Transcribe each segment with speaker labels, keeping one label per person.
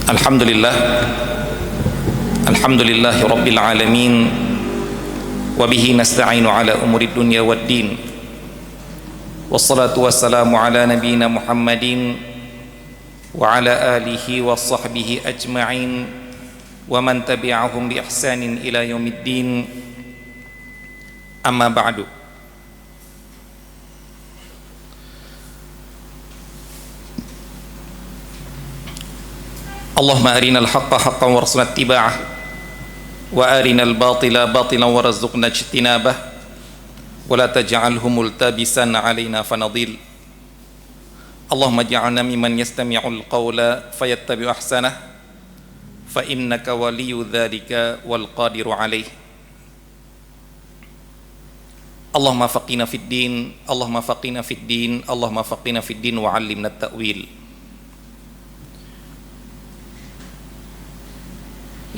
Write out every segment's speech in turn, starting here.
Speaker 1: Alhamdulillah, alhamdulillahi rabbil alamin, wa bihi nasta'inu ala umuri dunya waddin, wassalatu wassalamu ala nabiyyina Muhammadin wa ala alihi wa sahbihi ajma'in wa man tabi'ahum bi ihsanin ila yaumiddin. Amma ba'du. Allahumma arinal haqqa haqqan warzuqna ittiba'ah wa arinal batila batilan warzuqna ijtinabah wa la taj'alhu multabisan 'alaina fanadil. Allahumma ij'alna mimman yastami'ul qawla fayattabi'u ahsanah fa innaka waliyyu dzalika wal qadiru 'alaih. Allahumma faqina fid din, Allahumma faqina fid din, Allahumma faqina fid din wa 'allimna at-ta'wil.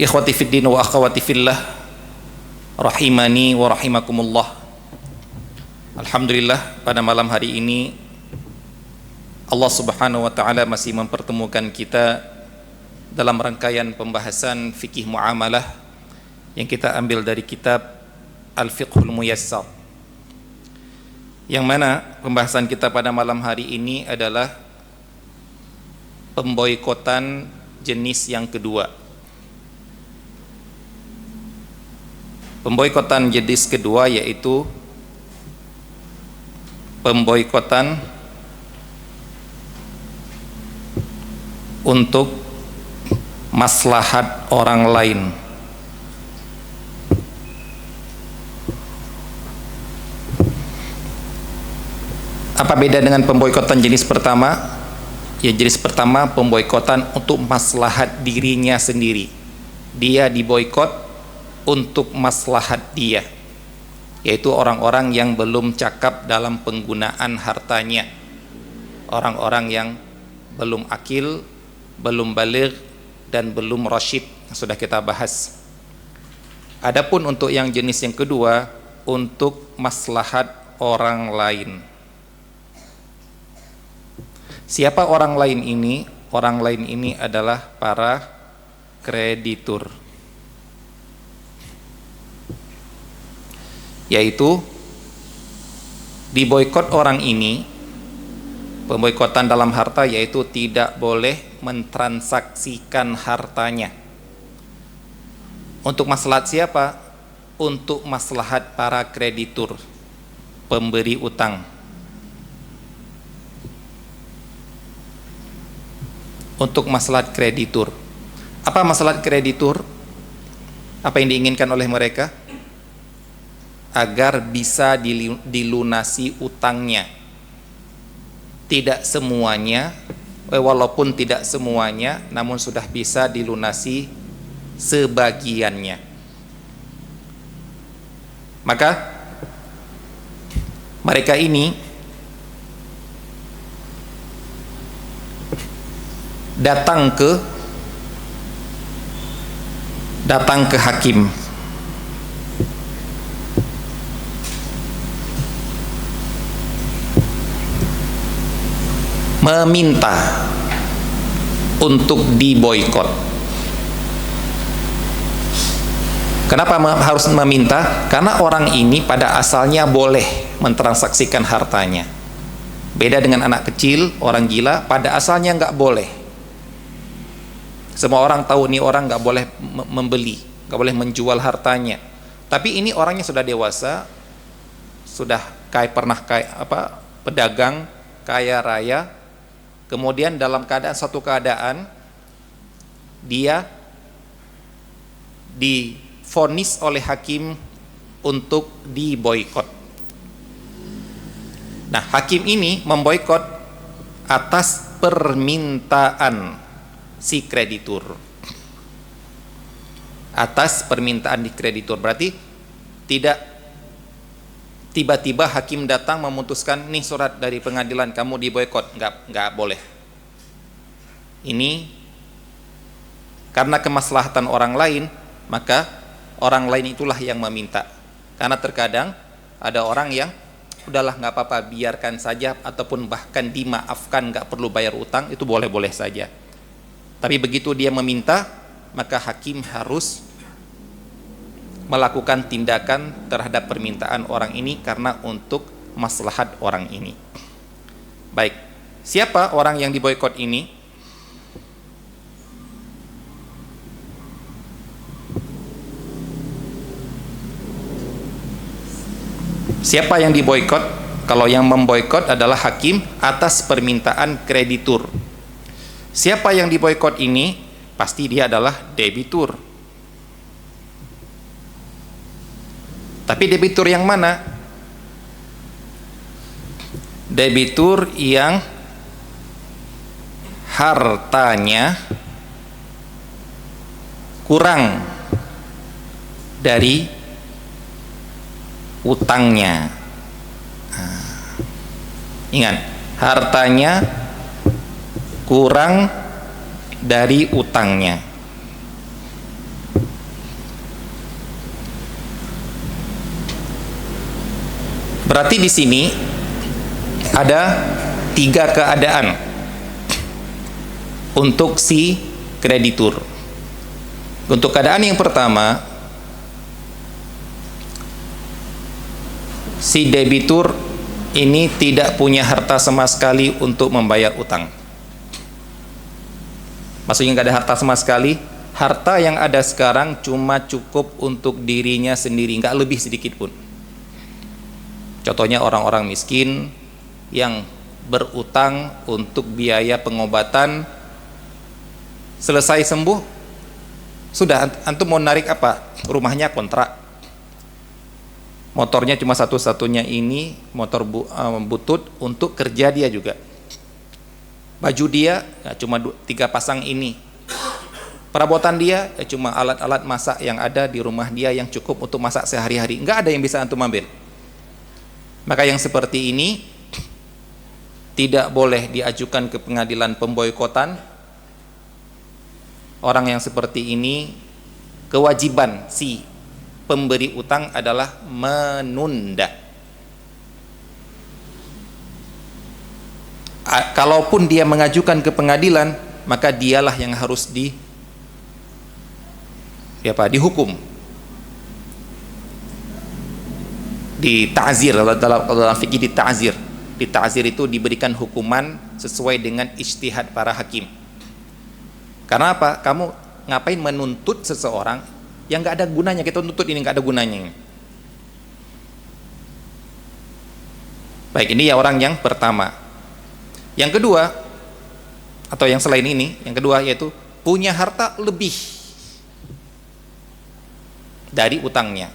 Speaker 1: Ikhwati fiddin wa akhwati fillah, rahimani wa rahimakumullah. Alhamdulillah, pada malam hari ini Allah subhanahu wa ta'ala masih mempertemukan kita dalam rangkaian pembahasan fikih muamalah yang kita ambil dari kitab Al-Fiqhul Muyassar, yang mana pembahasan kita pada malam hari ini adalah pemboikotan jenis yang kedua. Pemboikotan jenis kedua yaitu pemboikotan untuk maslahat orang lain. Apa beda dengan pemboikotan jenis pertama? Ya, jenis pertama pemboikotan untuk maslahat dirinya sendiri. Dia diboikot untuk maslahat dia, yaitu orang-orang yang belum cakap dalam penggunaan hartanya, orang-orang yang belum akil, belum baligh, dan belum rasyid, yang sudah kita bahas. Adapun untuk yang jenis yang kedua, untuk maslahat orang lain. Siapa orang lain ini? Orang lain ini adalah para kreditur, yaitu diboikot orang ini. Pemboikotan dalam harta yaitu tidak boleh mentransaksikan hartanya. Untuk maslahat siapa? Untuk maslahat para kreditur, pemberi utang. Untuk maslahat kreditur. Apa maslahat kreditur? Apa yang diinginkan oleh mereka? Agar bisa dilunasi utangnya. Tidak semuanya, walaupun tidak semuanya, namun sudah bisa dilunasi sebagiannya. Maka mereka ini datang ke hakim, meminta untuk diboikot. Kenapa harus meminta? Karena orang ini pada asalnya boleh mentransaksikan hartanya. Beda dengan anak kecil, orang gila, pada asalnya nggak boleh. Semua orang tahu nih orang nggak boleh membeli, nggak boleh menjual hartanya. Tapi ini orangnya sudah dewasa, sudah pedagang kaya raya. Kemudian dalam satu keadaan dia divonis oleh hakim untuk diboikot. Nah, hakim ini memboikot atas permintaan si kreditur. Atas permintaan di kreditur, berarti tidak tiba-tiba hakim datang memutuskan, nih surat dari pengadilan kamu diboikot. Nggak boleh. Ini karena kemaslahatan orang lain, maka orang lain itulah yang meminta. Karena terkadang ada orang yang udahlah nggak apa-apa, biarkan saja, ataupun bahkan dimaafkan, nggak perlu bayar utang, itu boleh-boleh saja. Tapi begitu dia meminta, maka hakim harus melakukan tindakan terhadap permintaan orang ini karena untuk maslahat orang ini. Baik, siapa orang yang diboikot ini? Siapa yang diboikot? Kalau yang memboikot adalah hakim atas permintaan kreditur. Siapa yang diboikot ini? Pasti dia adalah debitur. Tapi debitur yang mana? Debitur yang hartanya kurang dari utangnya. Ingat, hartanya kurang dari utangnya. Berarti di sini ada 3 keadaan untuk si kreditur. Untuk keadaan yang pertama, si debitur ini tidak punya harta sama sekali untuk membayar utang. Maksudnya nggak ada harta sama sekali. Harta yang ada sekarang cuma cukup untuk dirinya sendiri, nggak lebih sedikit pun. Contohnya orang-orang miskin yang berutang untuk biaya pengobatan, selesai sembuh, sudah antum mau narik apa? Rumahnya kontrak, motornya cuma satu-satunya ini motor butut untuk kerja dia juga, baju dia ya cuma 3 pasang ini, perabotan dia ya cuma alat-alat masak yang ada di rumah dia yang cukup untuk masak sehari-hari, nggak ada yang bisa antum ambil. Maka yang seperti ini tidak boleh diajukan ke pengadilan pemboikotan. Orang yang seperti ini kewajiban si pemberi utang adalah menunda. Kalaupun dia mengajukan ke pengadilan, maka dialah yang harus dihukum, dita'zir. Dalam fikih dita'zir. Dita'zir itu diberikan hukuman sesuai dengan ijtihad para hakim. Karena apa? Kamu ngapain menuntut seseorang yang nggak ada gunanya? Kita tuntut ini nggak ada gunanya. Baik, ini ya orang yang pertama. Yang kedua, atau yang selain ini, yang kedua yaitu punya harta lebih dari utangnya.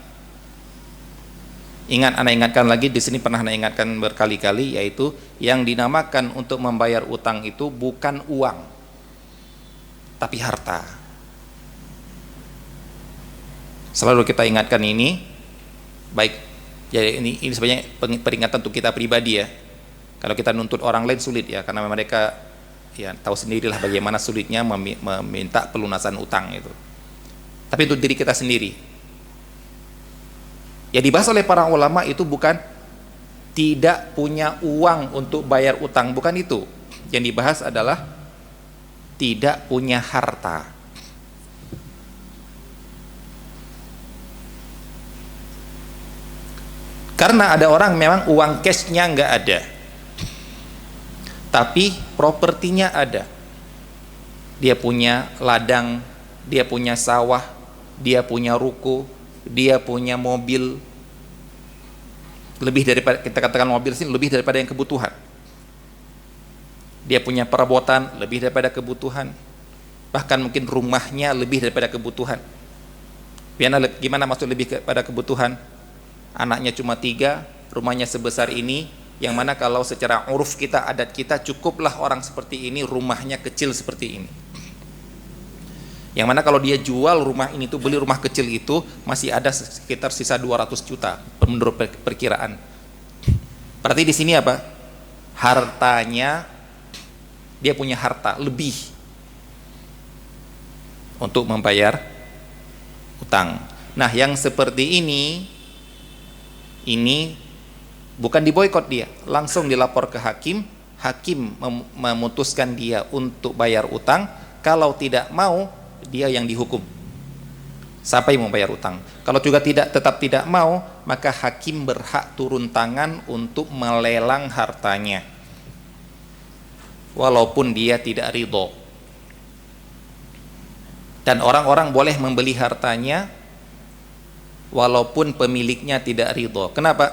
Speaker 1: Ingat, Anda ingatkan lagi, di sini pernah Anda ingatkan berkali-kali, yaitu yang dinamakan untuk membayar utang itu bukan uang, tapi harta. Selalu kita ingatkan ini. Baik, jadi ini sebenarnya peringatan untuk kita pribadi ya. Kalau kita nuntut orang lain sulit ya, karena mereka ya tahu sendirilah bagaimana sulitnya meminta pelunasan utang itu. Tapi untuk diri kita sendiri, ya dibahas oleh para ulama itu bukan tidak punya uang untuk bayar utang, bukan itu. Yang dibahas adalah tidak punya harta. Karena ada orang memang uang cashnya nggak ada, tapi propertinya ada. Dia punya ladang, dia punya sawah, dia punya ruko, dia punya mobil, lebih daripada, kita katakan mobil sini lebih daripada yang kebutuhan. Dia punya perabotan lebih daripada kebutuhan, bahkan mungkin rumahnya lebih daripada kebutuhan. Gimana maksud lebih daripada kebutuhan? Anaknya cuma 3, rumahnya sebesar ini, yang mana kalau secara uruf kita, adat kita, cukuplah orang seperti ini rumahnya kecil seperti ini. Yang mana kalau dia jual rumah ini tuh, beli rumah kecil itu, masih ada sekitar sisa 200 juta menurut perkiraan. Berarti di sini apa? Hartanya, dia punya harta lebih untuk membayar utang. Nah, yang seperti ini bukan diboikot, dia langsung dilapor ke hakim. Hakim memutuskan dia untuk bayar utang Kalau tidak mau, dia yang dihukum. Siapa yang membayar utang? Kalau juga tetap tidak mau, maka hakim berhak turun tangan untuk melelang hartanya, walaupun dia tidak ridho. Dan orang-orang boleh membeli hartanya walaupun pemiliknya tidak ridho. Kenapa?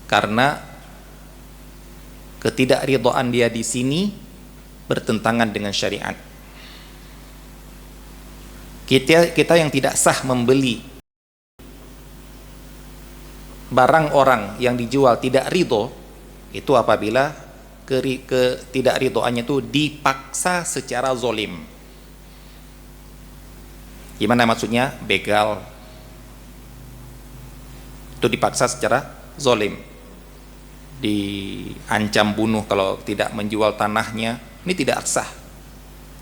Speaker 1: Karena ketidakridhoan dia di sini bertentangan dengan syariat. Kita yang tidak sah membeli barang orang yang dijual tidak ridho, itu apabila ketidakridhoannya itu dipaksa secara zolim. Gimana maksudnya? Begal, itu dipaksa secara zolim, diancam bunuh kalau tidak menjual tanahnya, ini tidak sah.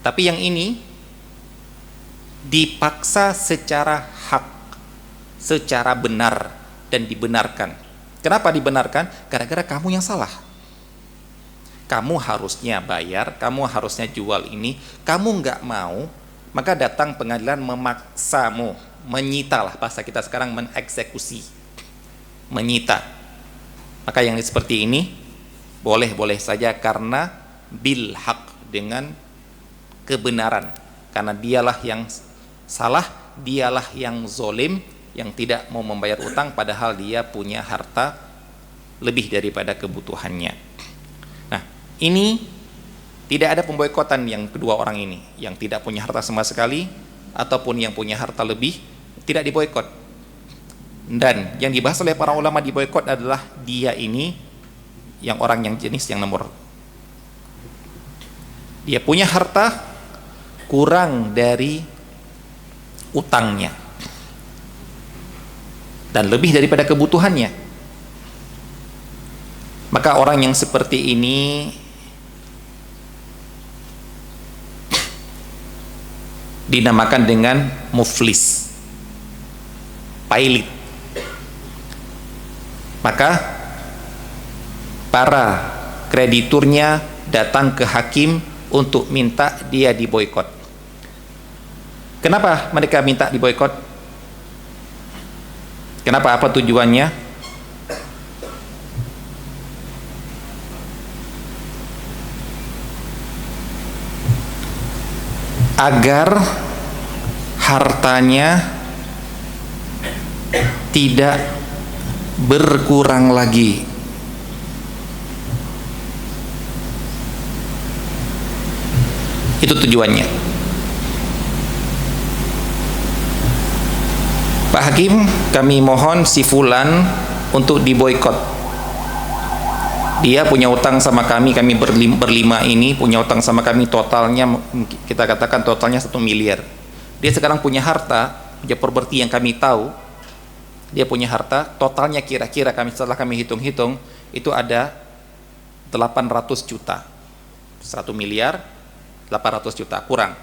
Speaker 1: Tapi yang ini dipaksa secara hak, secara benar dan dibenarkan. Kenapa dibenarkan? Gara-gara kamu yang salah. Kamu harusnya bayar, kamu harusnya jual ini, kamu nggak mau, maka datang pengadilan memaksamu, menyita lah bahasa kita sekarang, mengeksekusi, menyita. Maka yang seperti ini boleh-boleh saja karena bil haq, dengan kebenaran, karena dialah yang salah, dialah yang zolim, yang tidak mau membayar utang padahal dia punya harta lebih daripada kebutuhannya. Nah, ini tidak ada pemboikotan yang kedua orang ini, yang tidak punya harta sama sekali ataupun yang punya harta lebih, tidak diboikot. Dan yang dibahas oleh para ulama diboikot adalah dia ini, yang orang yang jenis yang nomor, dia punya harta kurang dari utangnya dan lebih daripada kebutuhannya. Maka orang yang seperti ini dinamakan dengan muflis, pailit. Maka para krediturnya datang ke hakim untuk minta dia diboikot. Kenapa mereka minta diboikot? Kenapa? Apa tujuannya? Agar hartanya tidak berkurang lagi. Itu tujuannya. Pak Hakim, kami mohon si fulan untuk diboikot. Dia punya utang sama kami berlima ini punya utang sama kami, totalnya kita katakan totalnya 1 miliar. Dia sekarang punya harta, punya properti yang kami tahu, dia punya harta totalnya kira-kira setelah kami hitung-hitung itu ada 800 juta. 1 miliar 800 juta kurang.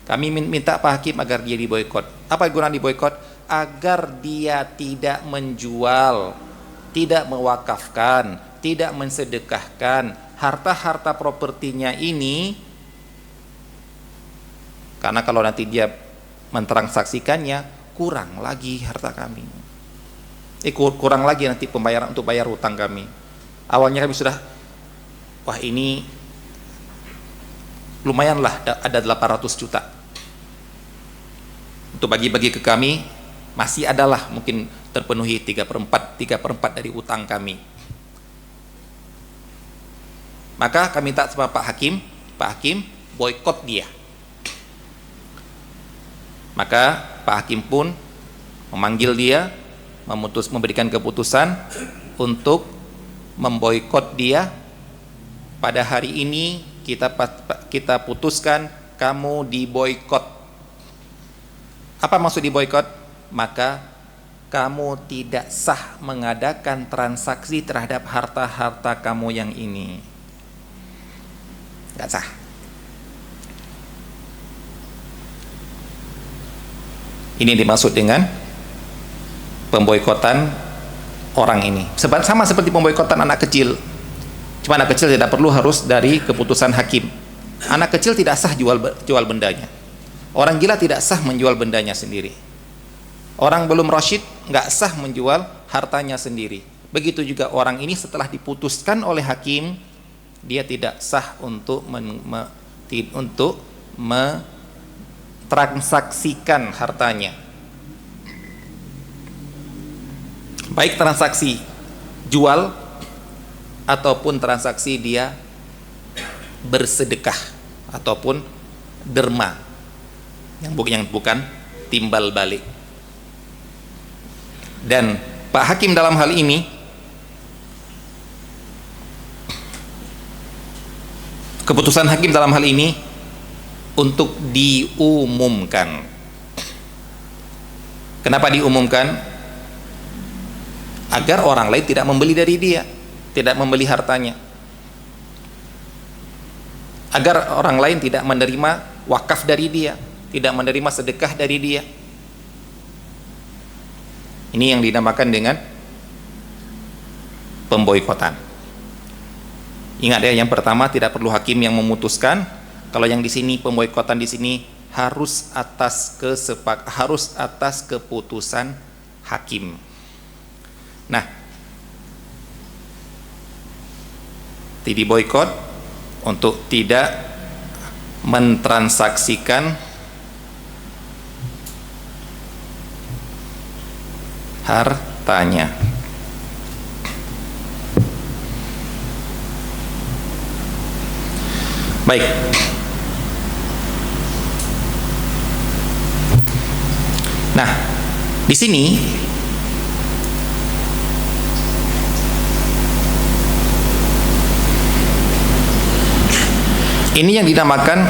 Speaker 1: Kami minta Pak Hakim agar dia diboikot. Apa guna diboikot? Agar dia tidak menjual, tidak mewakafkan, tidak mensedekahkan harta-harta propertinya ini, karena kalau nanti dia mentransaksikannya kurang lagi harta kami. Kurang lagi nanti pembayaran untuk bayar hutang kami. Awalnya kami sudah, wah ini lumayanlah ada 800 juta. Untuk bagi-bagi ke kami masih adalah mungkin terpenuhi 3/4 dari utang kami. Maka kami minta sama Pak Hakim boikot dia. Maka Pak Hakim pun memanggil dia, memberikan keputusan untuk memboikot dia. Pada hari ini kita putuskan kamu diboikot. Apa maksud diboikot? Maka kamu tidak sah mengadakan transaksi terhadap harta-harta kamu yang ini. Nggak sah. Ini dimaksud dengan pemboikotan orang ini. Sama seperti pemboikotan anak kecil. Cuma anak kecil tidak perlu harus dari keputusan hakim. Anak kecil tidak sah jual bendanya. Orang gila tidak sah menjual bendanya sendiri. Orang belum rasyid nggak sah menjual hartanya sendiri. Begitu juga orang ini setelah diputuskan oleh hakim, dia tidak sah untuk mentransaksikan hartanya. Baik transaksi jual ataupun transaksi dia bersedekah ataupun derma yang bukan timbal balik. Dan Pak Hakim dalam hal ini, keputusan hakim dalam hal ini untuk diumumkan. Kenapa diumumkan? Agar orang lain tidak membeli dari dia, tidak membeli hartanya, agar orang lain tidak menerima wakaf dari dia, tidak menerima sedekah dari dia. Ini yang dinamakan dengan pemboikotan. Ingat ya, yang pertama tidak perlu hakim yang memutuskan. Kalau yang di sini pemboikotan di sini harus atas keputusan hakim. Nah, diboikot untuk tidak mentransaksikan hartanya. Baik. Nah, di sini ini yang dinamakan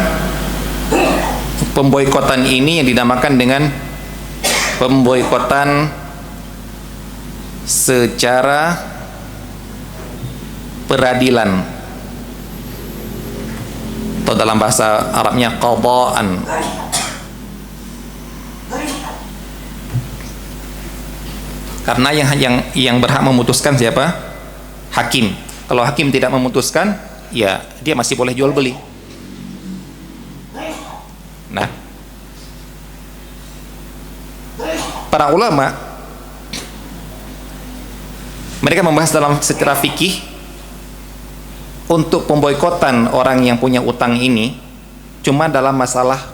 Speaker 1: pemboikotan, ini yang dinamakan dengan pemboikotan secara peradilan, atau dalam bahasa Arabnya qadaan. Karena yang berhak memutuskan siapa? Hakim. Kalau hakim tidak memutuskan, ya dia masih boleh jual beli. Nah, para ulama mereka membahas dalam secara fikih untuk pemboikotan orang yang punya utang ini cuma dalam masalah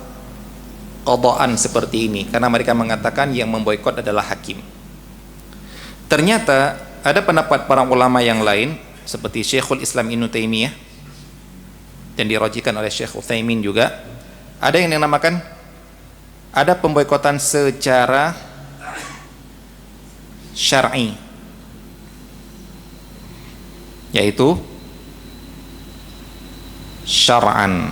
Speaker 1: qadaan seperti ini, karena mereka mengatakan yang memboikot adalah hakim. Ternyata ada pendapat para ulama yang lain seperti Syekhul Islam Ibnu Taimiyah dan dirajikan oleh Syekh Utsaimin juga. Ada yang dinamakan, ada pemboikotan secara syar'i, yaitu syar'an.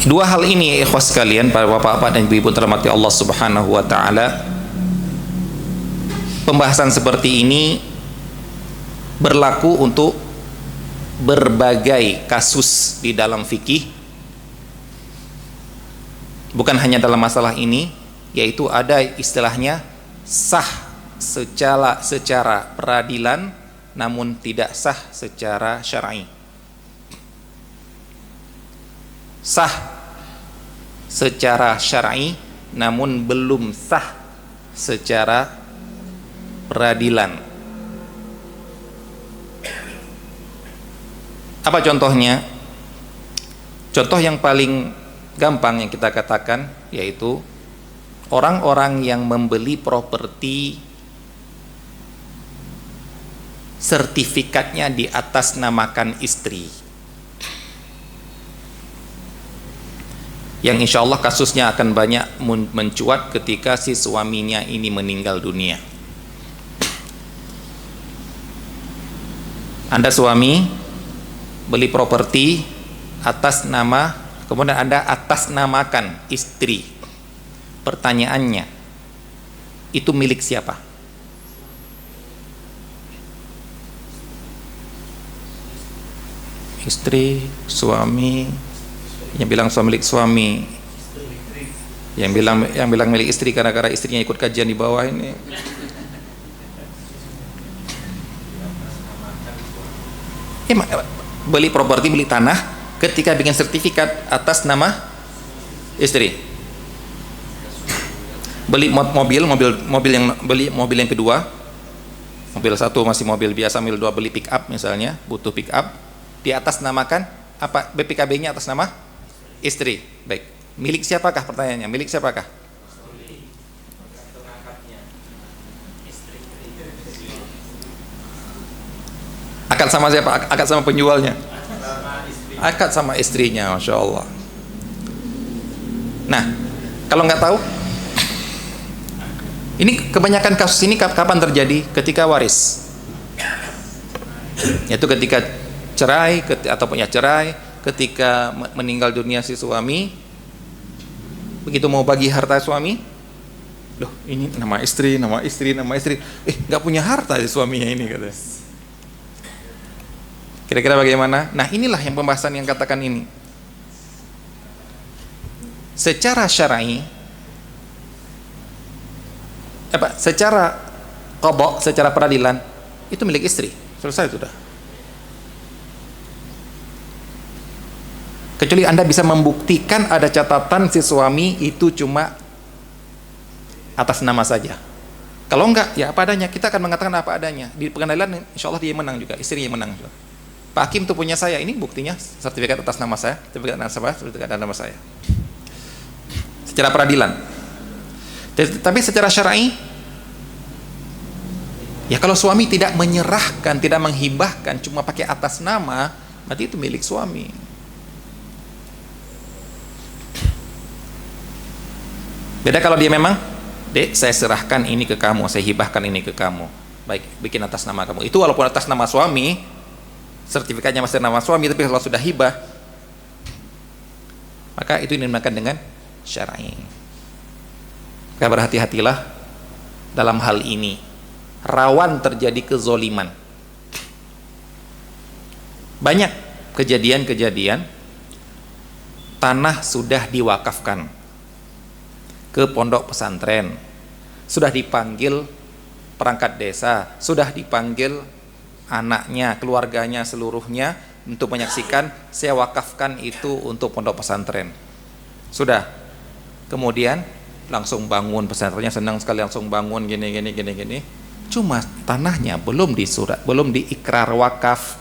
Speaker 1: Dua hal ini ikhwas sekalian, para bapak-bapak dan ibu-ibu terhormati Allah Subhanahu wa taala, pembahasan seperti ini berlaku untuk berbagai kasus di dalam fikih, bukan hanya dalam masalah ini, yaitu ada istilahnya sah secara peradilan namun tidak sah secara syar'i. Sah secara syar'i namun belum sah secara peradilan. Apa contohnya? Contoh yang paling gampang yang kita katakan yaitu orang-orang yang membeli properti sertifikatnya di atas namakan istri, yang insya Allah kasusnya akan banyak mencuat ketika si suaminya ini meninggal dunia. Anda suami beli properti atas nama, kemudian Anda atas namakan istri. Pertanyaannya, itu milik siapa? Istri, suami, yang bilang suami milik suami, Yang bilang milik istri karena istrinya ikut kajian di bawah ini. Beli properti, beli tanah, ketika bikin sertifikat atas nama istri. Beli mobil yang kedua, mobil satu masih mobil biasa, mobil dua beli pick up misalnya, butuh pick up, di atas namakan apa, BPKB-nya atas nama istri. Baik, milik siapakah, pertanyaannya, milik siapakah? Akad sama siapa? Akad sama penjualnya? Akad sama istrinya, Masya Allah. Nah, kalau nggak tahu, ini kebanyakan kasus ini kapan terjadi? Ketika waris, yaitu ketika cerai, ataupun ya cerai, ketika meninggal dunia si suami, begitu mau bagi harta suami, loh ini nama istri, nggak punya harta si suaminya ini, katanya. Kira-kira bagaimana? Nah, inilah yang pembahasan yang katakan ini. Secara syar'i, secara qada, secara peradilan, itu milik istri. Selesai sudah. Kecuali Anda bisa membuktikan ada catatan si suami itu cuma atas nama saja. Kalau enggak, ya apa adanya. Kita akan mengatakan apa adanya. Di pengadilan, insya Allah dia menang juga, istrinya menang juga. Pak Hakim itu punya saya, ini buktinya sertifikat atas nama saya, sertifikat atas nama saya. Secara peradilan. Tapi secara syar'i, ya kalau suami tidak menyerahkan, tidak menghibahkan, cuma pakai atas nama, berarti itu milik suami. Beda kalau dia memang, Dek, saya serahkan ini ke kamu, saya hibahkan ini ke kamu. Baik, bikin atas nama kamu. Itu walaupun atas nama suami, sertifikatnya masih nama suami, tapi kalau sudah hibah, maka itu dinamakan dengan syar'i. Maka berhati-hatilah dalam hal ini, rawan terjadi kezoliman. Banyak kejadian-kejadian tanah sudah diwakafkan ke pondok pesantren, sudah dipanggil perangkat desa, sudah dipanggil anaknya, keluarganya seluruhnya untuk menyaksikan, saya wakafkan itu untuk pondok pesantren. Sudah, kemudian langsung bangun pesantrennya, senang sekali langsung bangun gini. Cuma tanahnya belum disurat, belum diikrar wakaf.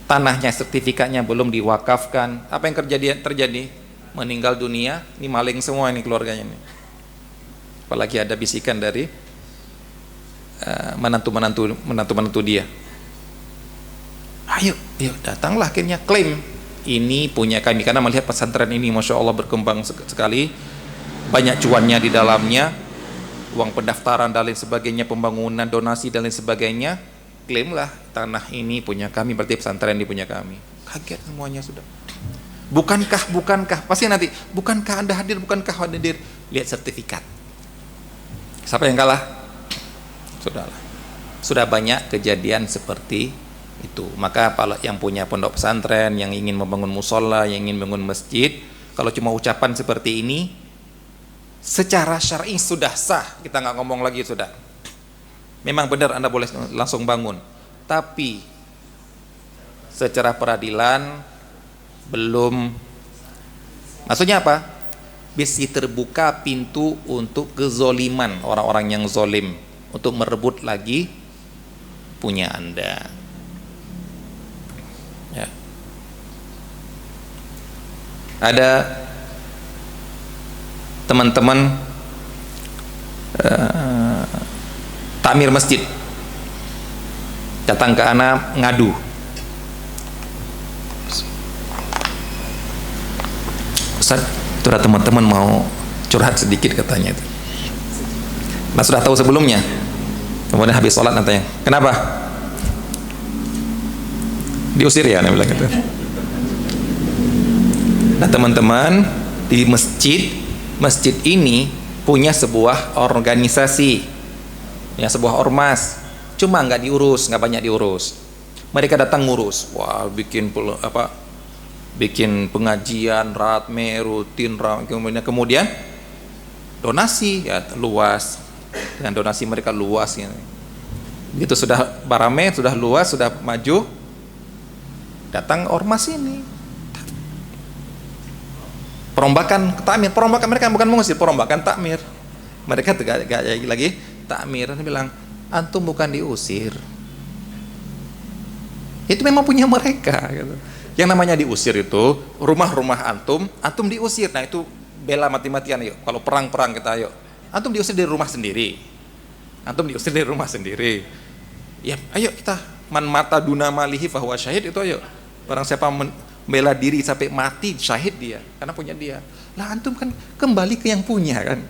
Speaker 1: Tanahnya, sertifikatnya belum diwakafkan. Apa yang terjadi? Meninggal dunia, ini maling semua ini keluarganya ini. Apalagi ada bisikan dari menantu dia. Ayo datanglah akhirnya klaim ini punya kami, karena melihat pesantren ini Masya Allah berkembang sekali, banyak cuannya di dalamnya, uang pendaftaran dan lain sebagainya, pembangunan, donasi dan lain sebagainya. Klaimlah tanah ini punya kami, berarti pesantren ini punya kami. Kaget semuanya sudah. Bukankah pasti nanti, bukankah Anda hadir, lihat sertifikat. Siapa yang kalah? Sudah banyak kejadian seperti itu. Maka yang punya pondok pesantren, yang ingin membangun musola, yang ingin membangun masjid, kalau cuma ucapan seperti ini, secara syar'i sudah sah, kita nggak ngomong lagi, sudah. Memang benar Anda boleh langsung bangun, tapi secara peradilan belum. Maksudnya apa? Bisa terbuka pintu untuk kezoliman orang-orang yang zolim, untuk merebut lagi punya Anda. Ya. Ada teman-teman takmir masjid datang ke anak ngadu, Ustaz, itu ada teman-teman mau curhat sedikit katanya itu. Nah, sudah tahu sebelumnya. Kemudian habis sholat nantinya, kenapa? Diusir ya, dia bilang gitu. Nah, teman-teman di masjid ini punya sebuah organisasi, punya sebuah ormas, cuma nggak banyak diurus. Mereka datang ngurus, wah bikin bikin pengajian ratme rutin, kemudian donasi ya luas, dengan donasi mereka luas ya. Begitu sudah barame, sudah luas, sudah maju, datang ormas ini, perombakan takmir. Perombakan mereka bukan mengusir, perombakan takmir. Mereka gak lagi takmir. Dia bilang, antum bukan diusir, itu memang punya mereka gitu. Yang namanya diusir itu rumah-rumah antum diusir. Nah itu bela mati-matian. Yuk kalau perang-perang kita, yuk antum diusir dari rumah sendiri, ya ayo kita man mata duna malihi fahuwa syahid, itu ayo barang siapa membela diri sampai mati, syahid dia karena punya dia. Lah antum kan kembali ke yang punya kan,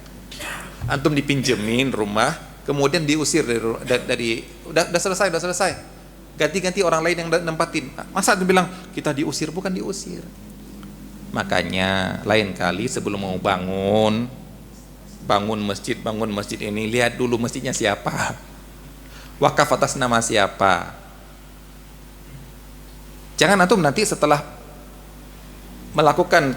Speaker 1: antum dipinjemin rumah kemudian diusir dari udah selesai, ganti orang lain yang nempatin. Masa antum bilang kita diusir? Bukan diusir. Makanya lain kali sebelum mau bangun masjid ini, lihat dulu masjidnya siapa, wakaf atas nama siapa. Jangan antum nanti setelah melakukan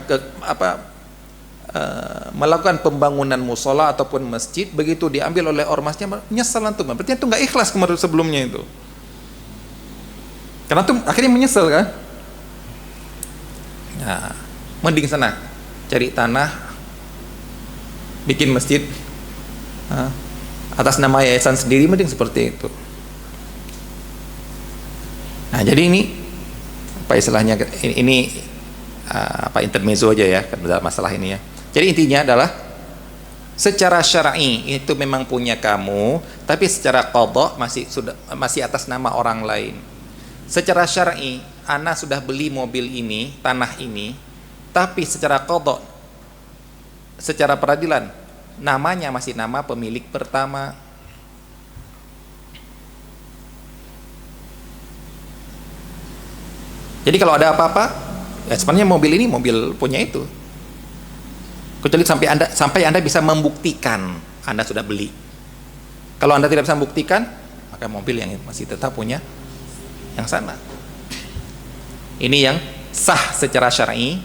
Speaker 1: pembangunan musola ataupun masjid, begitu diambil oleh ormasnya menyesal antum. Berarti antum nggak ikhlas kemarin sebelumnya itu, karena antum akhirnya menyesal kan. Nah, mending sana cari tanah, bikin masjid atas nama yayasan sendiri, mending seperti itu. Nah jadi ini apa istilahnya, ini intermezzo aja ya dalam masalah ini ya. Jadi intinya adalah secara syar'i itu memang punya kamu, tapi secara qadha masih atas nama orang lain. Secara syar'i ana sudah beli mobil ini, tanah ini, tapi secara qadha, secara peradilan namanya masih nama pemilik pertama. Jadi kalau ada apa-apa, ya sebenarnya mobil ini mobil punya itu, kecuali sampai anda bisa membuktikan anda sudah beli. Kalau anda tidak bisa membuktikan, maka mobil yang masih tetap punya yang sana. Ini yang sah secara syar'i,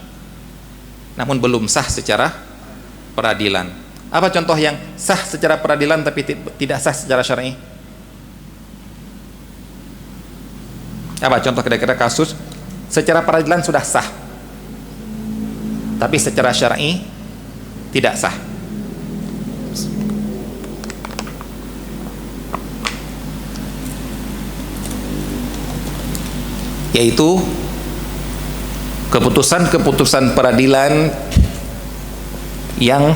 Speaker 1: namun belum sah secara peradilan. Apa contoh yang sah secara peradilan tapi tidak sah secara syar'i? Apa contoh kira-kira kasus secara peradilan sudah sah tapi secara syar'i tidak sah? Yaitu keputusan peradilan yang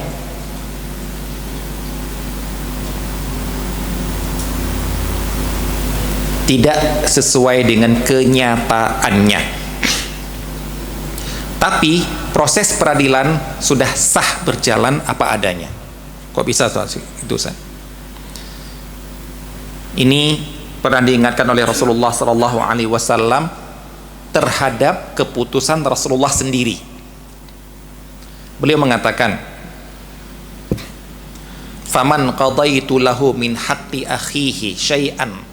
Speaker 1: tidak sesuai dengan kenyataannya, tapi proses peradilan sudah sah berjalan apa adanya. Kok bisa itu Ustaz? Ini pernah diingatkan oleh Rasulullah SAW terhadap keputusan Rasulullah sendiri. Beliau mengatakan, faman qadaitu lahu min haqqi akhihi syai'an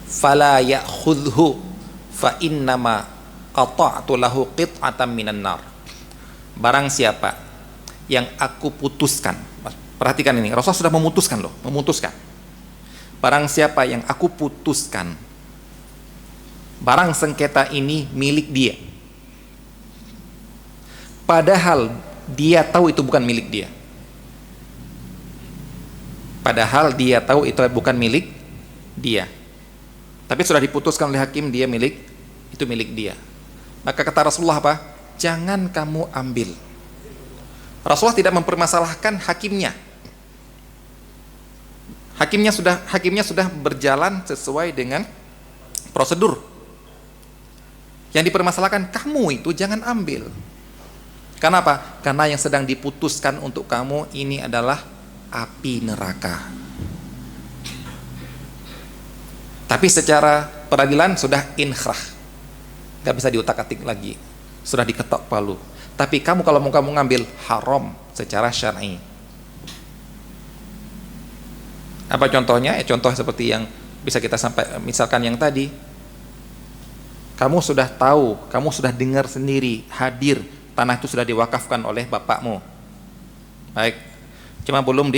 Speaker 1: fala ya'khudhu fa innama qata'tu lahu qit'atan minan nar. Barang siapa yang aku putuskan, perhatikan ini, Rasul sudah memutuskan loh, memutuskan. Barang siapa yang aku putuskan barang sengketa ini milik dia, padahal dia tahu itu bukan milik dia. Padahal dia tahu itu bukan milik dia, tapi sudah diputuskan oleh hakim dia itu milik dia. Maka kata Rasulullah apa? Jangan kamu ambil. Rasulullah tidak mempermasalahkan hakimnya. Hakimnya sudah berjalan sesuai dengan prosedur. Yang dipermasalahkan kamu itu jangan ambil. Karena apa? Karena yang sedang diputuskan untuk kamu ini adalah api neraka. Tapi secara peradilan sudah inkrah, gak bisa diutak-atik lagi, sudah diketok palu. Tapi kamu kalau mau kamu ngambil, haram secara syar'i. Apa contohnya? Contoh seperti yang bisa kita sampai, misalkan yang tadi, Kamu sudah tahu, kamu sudah dengar sendiri, hadir, tanah itu sudah diwakafkan oleh bapakmu. Baik, cuma belum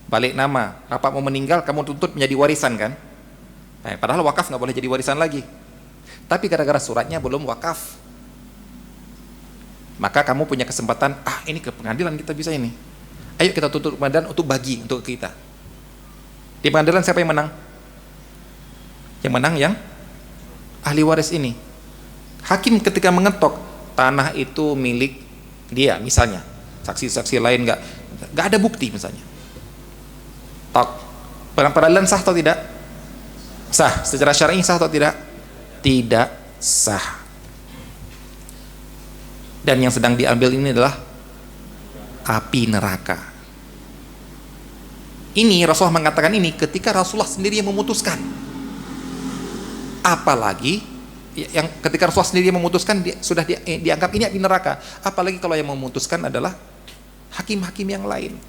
Speaker 1: balik nama. Bapakmu meninggal, kamu tuntut menjadi warisan kan? Baik, padahal wakaf nggak boleh jadi warisan lagi. Tapi gara-gara suratnya belum wakaf, maka kamu punya kesempatan, ini ke pengadilan kita bisa ini. Ayo kita tuntut pengadilan untuk bagi untuk kita. Di pengadilan siapa yang menang? Yang menang yang ahli waris ini. Hakim ketika mengetok tanah itu milik dia misalnya, saksi-saksi lain nggak ada bukti misalnya, tok, peradilan sah atau tidak? Sah. Secara syar'i sah atau tidak? Tidak sah. Dan yang sedang diambil ini adalah api neraka. Ini Rasulullah mengatakan ini ketika Rasulullah sendiri yang memutuskan. Apalagi yang ketika Rasulullah sendiri yang memutuskan sudah dianggap ini api neraka. Apalagi kalau yang memutuskan adalah hakim-hakim yang lain.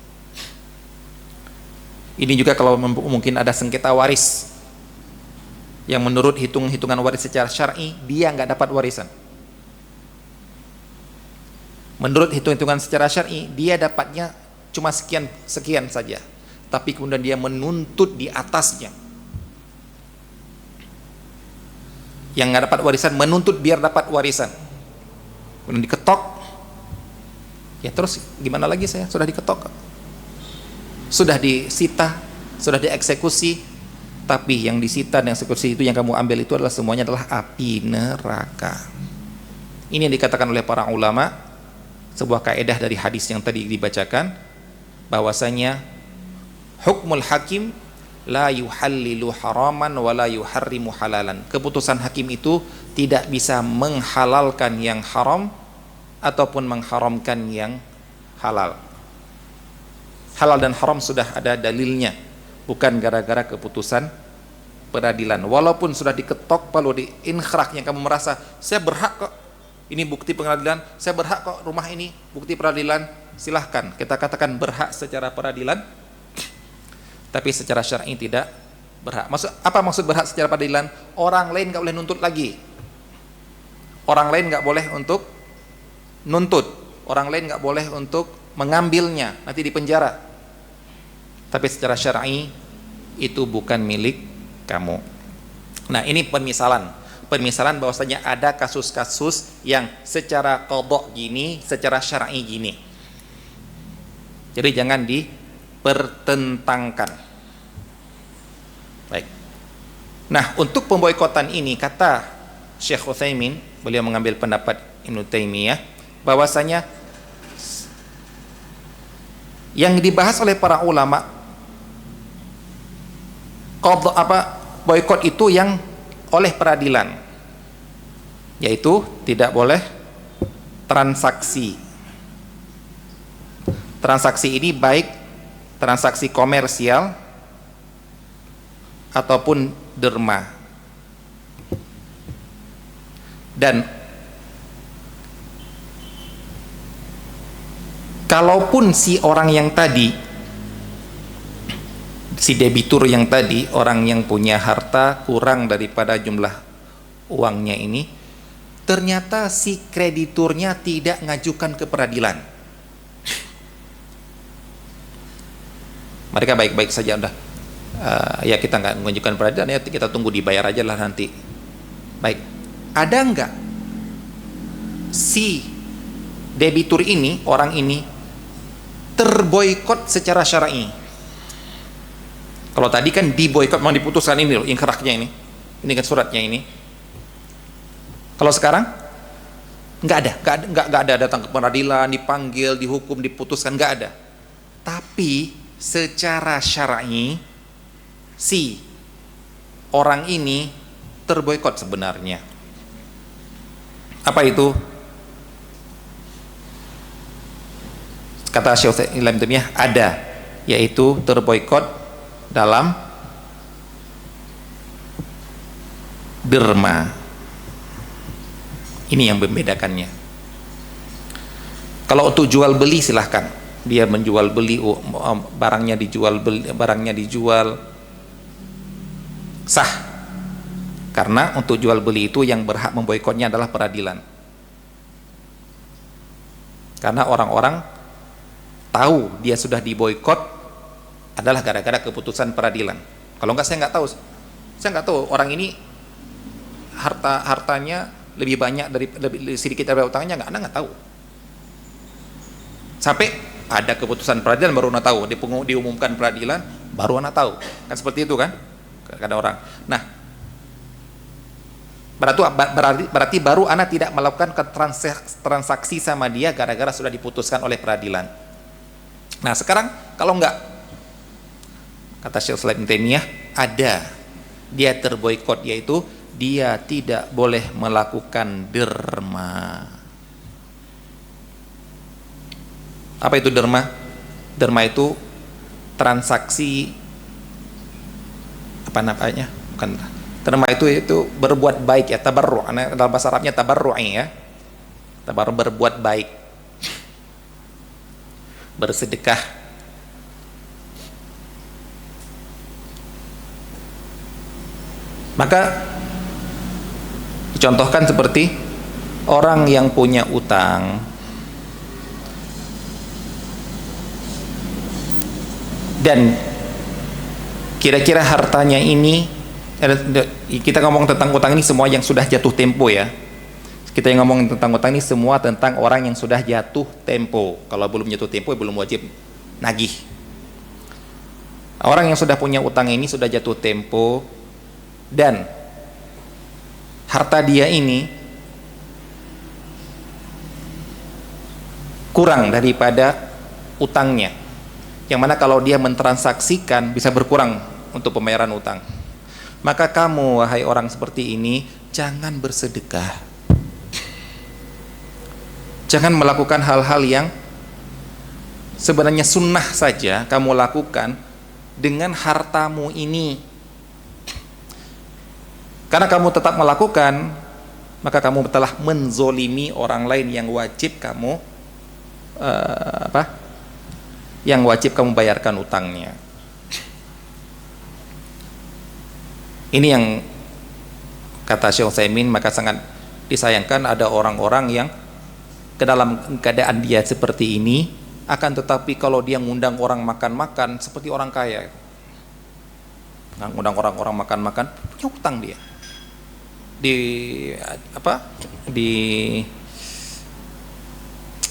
Speaker 1: Ini juga kalau mungkin ada sengketa waris yang menurut hitungan waris secara syar'i dia nggak dapat warisan. Menurut hitungan secara syar'i dia dapatnya cuma sekian saja, tapi kemudian dia menuntut di atasnya yang nggak dapat warisan, menuntut biar dapat warisan, kemudian diketok. Ya terus gimana lagi, saya sudah diketok, sudah disita, sudah dieksekusi, tapi yang disita dan eksekusi itu yang kamu ambil itu adalah semuanya adalah api neraka. Ini yang dikatakan oleh para ulama, sebuah kaidah dari hadis yang tadi dibacakan, bahwasanya hukmul hakim la yuhallilu haraman wa la yuharrimu halalan. Keputusan hakim itu tidak bisa menghalalkan yang haram ataupun mengharamkan yang halal. Halal dan haram sudah ada dalilnya, bukan gara-gara keputusan peradilan. Walaupun sudah diketok palu, di inkrak yang kamu merasa saya berhak kok, ini bukti pengadilan, saya berhak kok rumah ini, bukti peradilan, silahkan kita katakan berhak secara peradilan, tapi secara syar'i tidak berhak. Apa maksud berhak secara peradilan? Orang lain nggak boleh nuntut lagi, orang lain nggak boleh untuk nuntut, orang lain nggak boleh untuk mengambilnya, nanti di penjara. Tapi secara syar'i itu bukan milik kamu. Nah, ini permisalan bahwasanya ada kasus-kasus yang secara qadha gini, secara syar'i gini. Jadi jangan dipertentangkan. Baik. Nah, untuk pemboikotan ini kata Syekh Utsaimin, beliau mengambil pendapat Ibnu Taimiyah, bahwasanya yang dibahas oleh para ulama boikot itu yang oleh peradilan, yaitu tidak boleh transaksi. Transaksi ini baik transaksi komersial ataupun derma. Dan kalaupun si orang yang tadi, si debitur yang tadi, orang yang punya harta kurang daripada jumlah uangnya ini, ternyata si krediturnya tidak ngajukan ke peradilan, mereka baik-baik saja, udah ya kita nggak mengajukan peradilan, ya kita tunggu dibayar aja lah nanti. Baik, ada nggak si debitur ini, orang ini terboikot secara syar'i? Kalau tadi kan diboikot, mau diputuskan ini loh, ingkraknya ini kan suratnya ini. Kalau sekarang nggak ada datang ke pengadilan, dipanggil, dihukum, diputuskan, nggak ada. Tapi secara syar'i si orang ini terboikot sebenarnya. Apa itu? Kata Syekh Ilham Taimiyah ada, yaitu terboikot dalam derma. Ini yang membedakannya. Kalau untuk jual beli silahkan, dia menjual beli, barangnya dijual sah, Karena untuk jual beli itu yang berhak memboikotnya adalah peradilan. Karena orang-orang tahu dia sudah diboikot adalah gara-gara keputusan peradilan. Kalau enggak saya nggak tahu orang ini hartanya lebih banyak lebih sedikit dari utangnya, nggak tahu. Sampai ada keputusan peradilan baru anak tahu, diumumkan peradilan baru anak tahu, kan seperti itu kan kadang orang. Nah, berarti baru anak tidak melakukan transaksi sama dia gara-gara sudah diputuskan oleh peradilan. Nah sekarang kalau enggak, kata Syekh Islam Ibnu Taimiyah, ada dia terboikot, yaitu dia tidak boleh melakukan derma. Apa itu derma? Derma itu transaksi apa namanya? Bukan. Derma itu berbuat baik ya, tabarru'. Dalam bahasa Arabnya tabarru'i ya. Tabarru' berbuat baik. Bersedekah. Maka dicontohkan seperti orang yang punya utang dan kira-kira hartanya ini, kita ngomong tentang utang ini semua yang sudah jatuh tempo ya. Kita yang ngomong tentang utang ini semua tentang orang yang sudah jatuh tempo. Kalau belum jatuh tempo belum wajib nagih. Orang yang sudah punya utang ini sudah jatuh tempo dan harta dia ini kurang daripada utangnya, yang mana kalau dia mentransaksikan bisa berkurang untuk pembayaran utang. Maka kamu wahai orang seperti ini jangan bersedekah, jangan melakukan hal-hal yang sebenarnya sunnah saja kamu lakukan dengan hartamu ini. Karena kamu tetap melakukan, maka kamu telah menzolimi orang lain yang wajib kamu yang wajib kamu bayarkan utangnya. Ini yang kata Syekh Utsaimin, maka sangat disayangkan ada orang-orang yang ke dalam keadaan dia seperti ini, akan tetapi kalau dia ngundang orang makan-makan seperti orang kaya. Ngundang orang makan-makan, punya utang dia. Di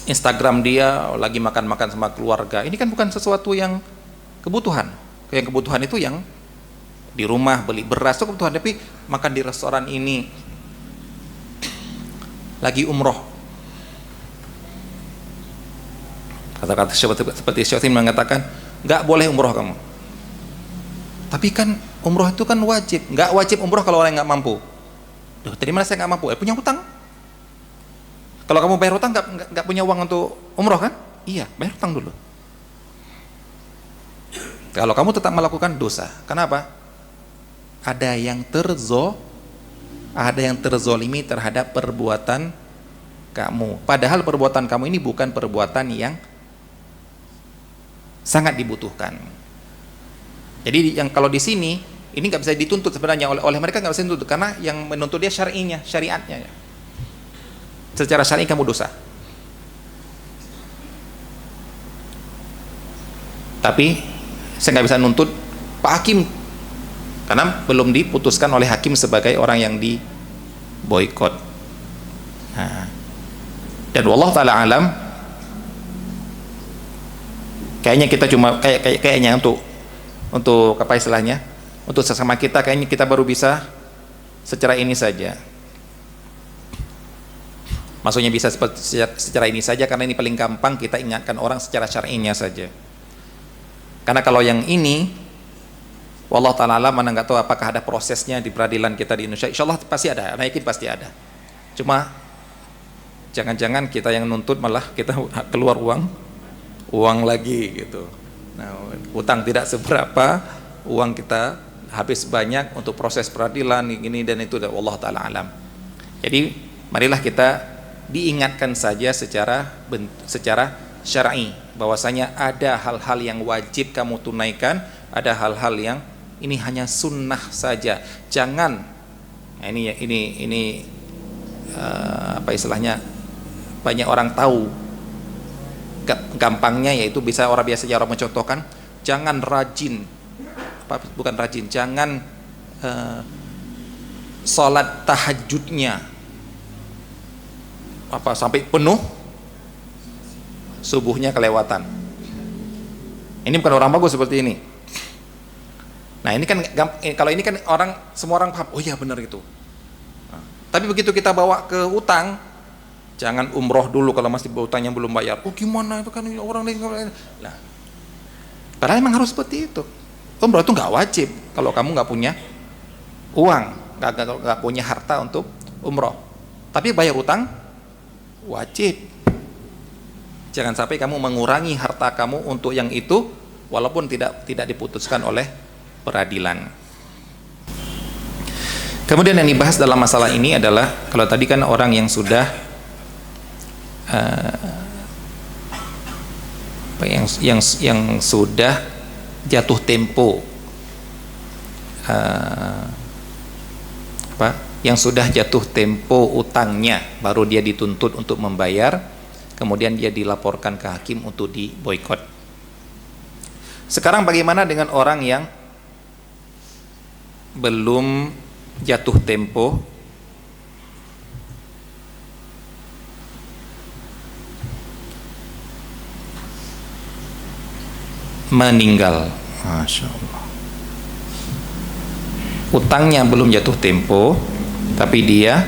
Speaker 1: Instagram dia lagi makan-makan sama keluarga. Ini kan bukan sesuatu yang kebutuhan. Yang kebutuhan itu yang di rumah beli beras itu kebutuhan, tapi makan di restoran ini lagi umroh. Kata-kata seperti Syekh mengatakan, nggak boleh umroh kamu. Tapi kan umroh itu kan wajib. Nggak wajib umroh kalau orang nggak mampu. Duh, dari mana saya nggak mampu? Punya utang. Kalau kamu bayar utang nggak punya uang untuk umroh kan? Iya, bayar utang dulu. Kalau kamu tetap melakukan dosa, kenapa? Ada yang terzolimi terhadap perbuatan kamu. Padahal perbuatan kamu ini bukan perbuatan yang sangat dibutuhkan. Jadi yang kalau di sini ini nggak bisa dituntut sebenarnya oleh mereka, nggak bisa dituntut karena yang menuntut dia syariatnya. Secara syar'i kamu dosa. Tapi saya nggak bisa nuntut Pak Hakim karena belum diputuskan oleh hakim sebagai orang yang diboikot. Nah, dan wallahu taala alam, kayaknya kita cuma kayaknya untuk apa istilahnya, untuk sesama kita kayaknya kita baru bisa secara ini saja. Maksudnya bisa secara ini saja karena ini paling gampang kita ingatkan orang secara syar'inya saja. Karena kalau yang ini, wallahu ta'ala alam, mana nggak tahu apakah ada prosesnya di peradilan kita di Indonesia. Insyaallah pasti ada, saya yakin pasti ada. Cuma jangan-jangan kita yang nuntut malah kita keluar uang lagi gitu. Nah, utang tidak seberapa, uang kita habis banyak untuk proses peradilan ini dan itu, wallahu ta'ala alam. Jadi marilah kita diingatkan saja secara syar'i bahwasanya ada hal-hal yang wajib kamu tunaikan, ada hal-hal yang ini hanya sunnah saja. Jangan Nah, ini apa istilahnya, banyak orang tahu. Gampangnya yaitu bisa orang biasa orang mencontohkan, jangan rajin, bukan rajin, jangan sholat tahajudnya sampai penuh, subuhnya kelewatan. Ini bukan orang bagus seperti ini. Nah ini kan kalau ini kan semua orang paham, oh iya benar itu. Nah, tapi begitu kita bawa ke utang, jangan umroh dulu kalau masih utangnya belum bayar. Oh gimana itu kan orang lain. Nah, padahal memang harus seperti itu. Umroh itu nggak wajib kalau kamu nggak punya uang, nggak punya harta untuk umroh. Tapi bayar utang wajib. Jangan sampai kamu mengurangi harta kamu untuk yang itu, walaupun tidak diputuskan oleh peradilan. Kemudian yang dibahas dalam masalah ini adalah, kalau tadi kan orang yang sudah yang sudah jatuh tempo, yang sudah jatuh tempo utangnya, baru dia dituntut untuk membayar, kemudian dia dilaporkan ke hakim untuk diboikot. Sekarang bagaimana dengan orang yang belum jatuh tempo, meninggal? Masya Allah, utangnya belum jatuh tempo tapi dia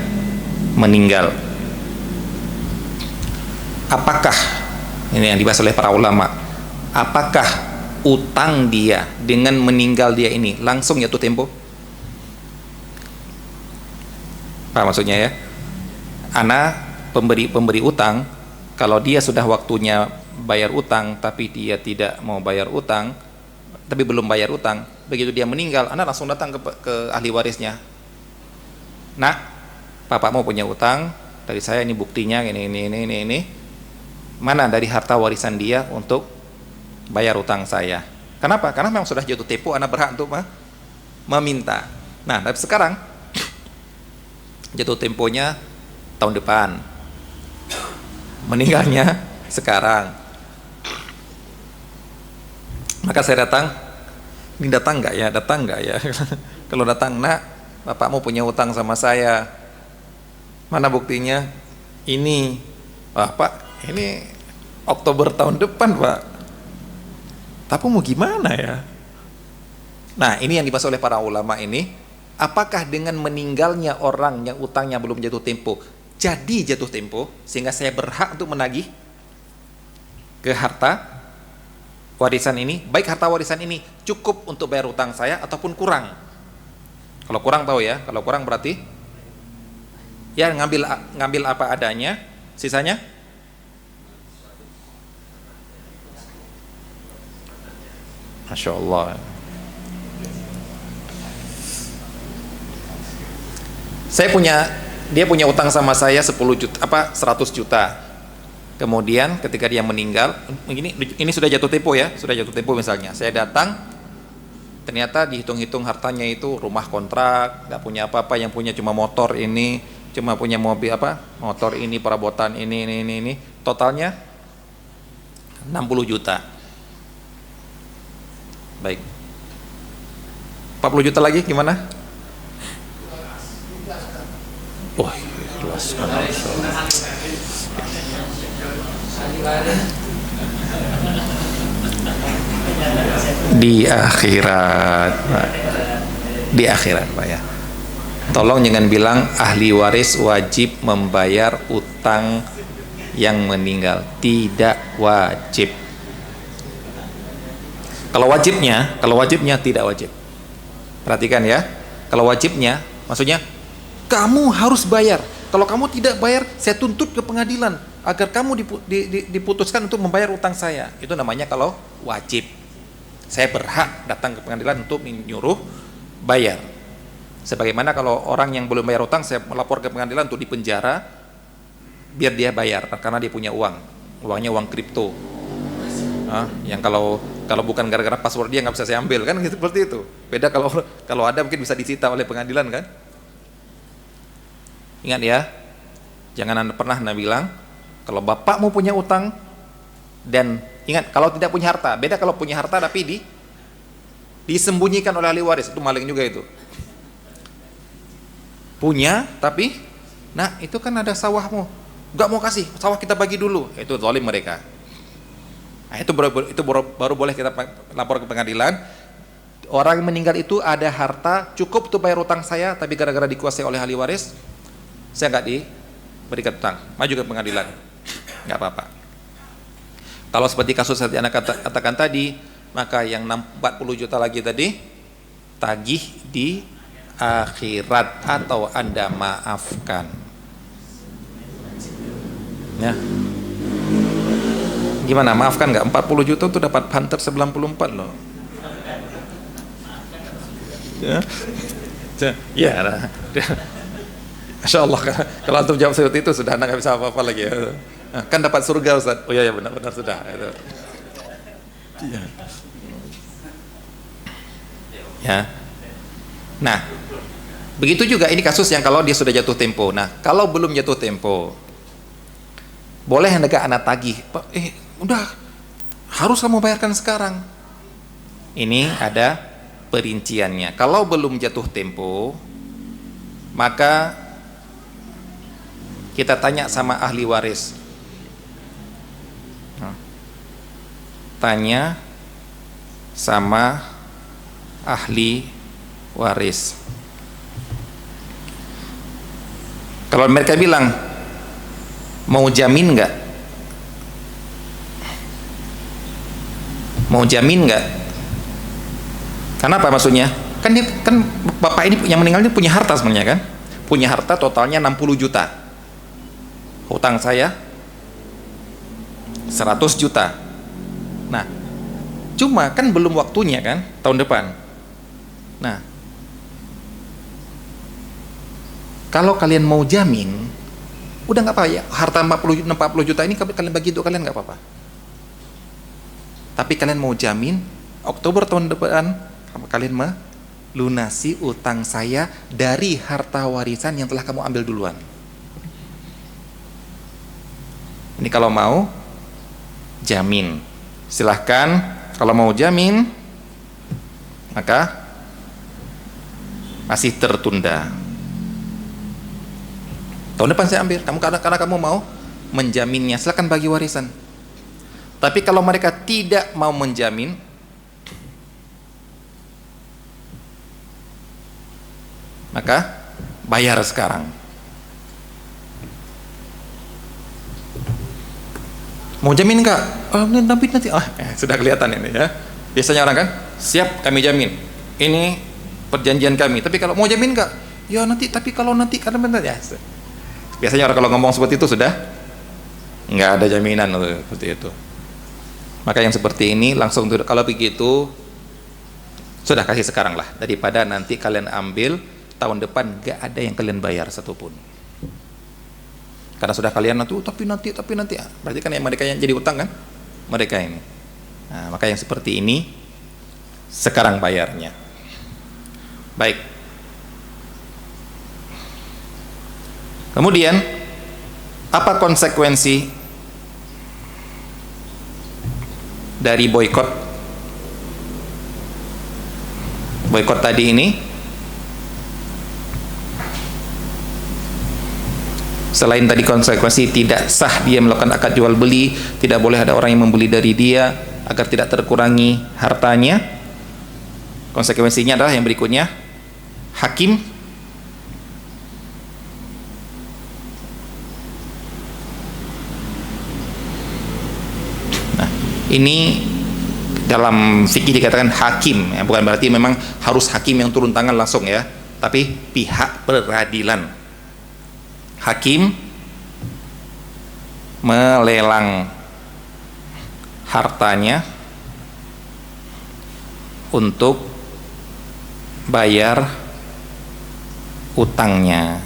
Speaker 1: meninggal. Apakah, ini yang dibahas oleh para ulama, apakah utang dia dengan meninggal dia ini langsung jatuh tempo? Apa maksudnya ya? Pemberi utang, kalau dia sudah waktunya bayar utang tapi dia tidak mau bayar utang, tapi belum bayar utang, begitu dia meninggal, Anda langsung datang ke ahli warisnya. Nah, Bapak mau punya utang dari saya, ini buktinya, ini. Mana dari harta warisan dia untuk bayar utang saya? Kenapa? Karena memang sudah jatuh tempo, Anda berhak untuk meminta. Nah, tapi sekarang jatuh temponya tahun depan, meninggalnya sekarang. Maka saya datang, ini datang nggak ya? Kalau datang, nak, Bapak mau punya utang sama saya, mana buktinya? Ini, Pak, ini Oktober tahun depan, Pak. Tapi mau gimana ya? Nah, ini yang dibahas oleh para ulama ini. Apakah dengan meninggalnya orang yang utangnya belum jatuh tempo, jadi jatuh tempo, sehingga saya berhak untuk menagih ke harta warisan ini, baik harta warisan ini cukup untuk bayar utang saya ataupun kurang? Kalau kurang tahu ya, kalau kurang berarti ya ngambil apa adanya, sisanya Masya Allah. Dia punya utang sama saya 10 juta, 100 juta. Kemudian ketika dia meninggal, ini sudah jatuh tempo ya, sudah jatuh tempo misalnya. Saya datang, ternyata dihitung-hitung hartanya itu rumah kontrak, nggak punya apa-apa, yang punya cuma motor ini, cuma punya mobil motor ini, perabotan ini, totalnya 60 juta. Baik. 40 juta lagi gimana? Wah, ikhlas. Di akhirat, Pak ya. Tolong jangan bilang ahli waris wajib membayar utang yang meninggal. Tidak wajib. Kalau wajibnya tidak wajib. Perhatikan ya. Kalau wajibnya, maksudnya kamu harus bayar. Kalau kamu tidak bayar, saya tuntut ke pengadilan agar kamu diputuskan untuk membayar utang saya. Itu namanya kalau wajib. Saya berhak datang ke pengadilan untuk menyuruh bayar. Sebagaimana kalau orang yang belum bayar utang, saya melapor ke pengadilan untuk dipenjara biar dia bayar karena dia punya uangnya uang kripto. Yang kalau bukan gara-gara password dia nggak bisa saya ambil kan, gitu, seperti itu. Beda kalau ada mungkin bisa disita oleh pengadilan kan. Ingat ya, jangan Anda pernah Anda bilang kalau bapakmu punya utang, dan ingat kalau tidak punya harta, beda kalau punya harta tapi disembunyikan oleh ahli waris, itu maling juga itu. Punya tapi nah itu kan ada sawahmu, nggak mau kasih, sawah kita bagi dulu, itu zalim mereka. Nah, itu baru boleh kita lapor ke pengadilan. Orang yang meninggal itu ada harta cukup untuk bayar utang saya, tapi gara-gara dikuasai oleh ahli waris, saya nggak diberikan utang, maju ke pengadilan, nggak apa-apa. Kalau seperti kasus yang Anda katakan tadi, maka yang 40 juta lagi tadi tagih di akhirat atau Anda maafkan. Ya. Gimana, maafkan nggak? 40 juta itu dapat Panther 94 loh. Ya. Ya. Masya Allah, kalau antum jawab seperti itu sudah Anda nggak bisa apa-apa lagi ya. Kan dapat surga Ustaz. Oh iya ya, benar-benar sudah itu. Ya. Ya. Nah, begitu juga ini kasus yang kalau dia sudah jatuh tempo. Nah, kalau belum jatuh tempo, boleh hendak anak tagih, udah harus kamu bayarkan sekarang. Ini ada perinciannya. Kalau belum jatuh tempo, maka kita tanya sama ahli waris. Tanya sama ahli waris. Kalau mereka bilang mau jamin nggak? Mau jamin nggak? Kenapa maksudnya? Kan dia kan bapak ini yang meninggal ini punya harta sebenarnya kan? Punya harta totalnya 60 juta. Hutang saya 100 juta. Nah, cuma kan belum waktunya kan, tahun depan. Nah, kalau kalian mau jamin, udah nggak apa ya, harta 40 juta ini kalian bagi untuk kalian nggak apa-apa. Tapi kalian mau jamin Oktober tahun depan kalian melunasi utang saya dari harta warisan yang telah kamu ambil duluan. Ini kalau mau jamin, silahkan. Kalau mau jamin, maka masih tertunda. Tahun depan saya ambil, karena kamu mau menjaminnya, silahkan bagi warisan. Tapi kalau mereka tidak mau menjamin, maka bayar sekarang. Mau jamin enggak? Nanti sudah kelihatan ini ya. Biasanya orang kan, siap kami jamin. Ini perjanjian kami. Tapi kalau mau jamin enggak? Ya nanti, tapi kalau nanti karena benar ya. Biasanya orang kalau ngomong seperti itu sudah enggak ada jaminan seperti itu. Maka yang seperti ini langsung kalau begitu sudah kasih sekarang lah, daripada nanti kalian ambil tahun depan enggak ada yang kalian bayar satupun. Karena sudah kalian tapi nanti berarti kan yang mereka yang jadi utang kan mereka ini. Nah, maka yang seperti ini sekarang bayarnya. Baik. Kemudian apa konsekuensi dari boikot tadi ini? Selain tadi konsekuensi tidak sah dia melakukan akad jual beli, tidak boleh ada orang yang membeli dari dia agar tidak terkurangi hartanya. Konsekuensinya adalah yang berikutnya, hakim ini dalam fikih dikatakan hakim ya, bukan berarti memang harus hakim yang turun tangan langsung ya, tapi pihak peradilan. Hakim melelang hartanya untuk bayar utangnya.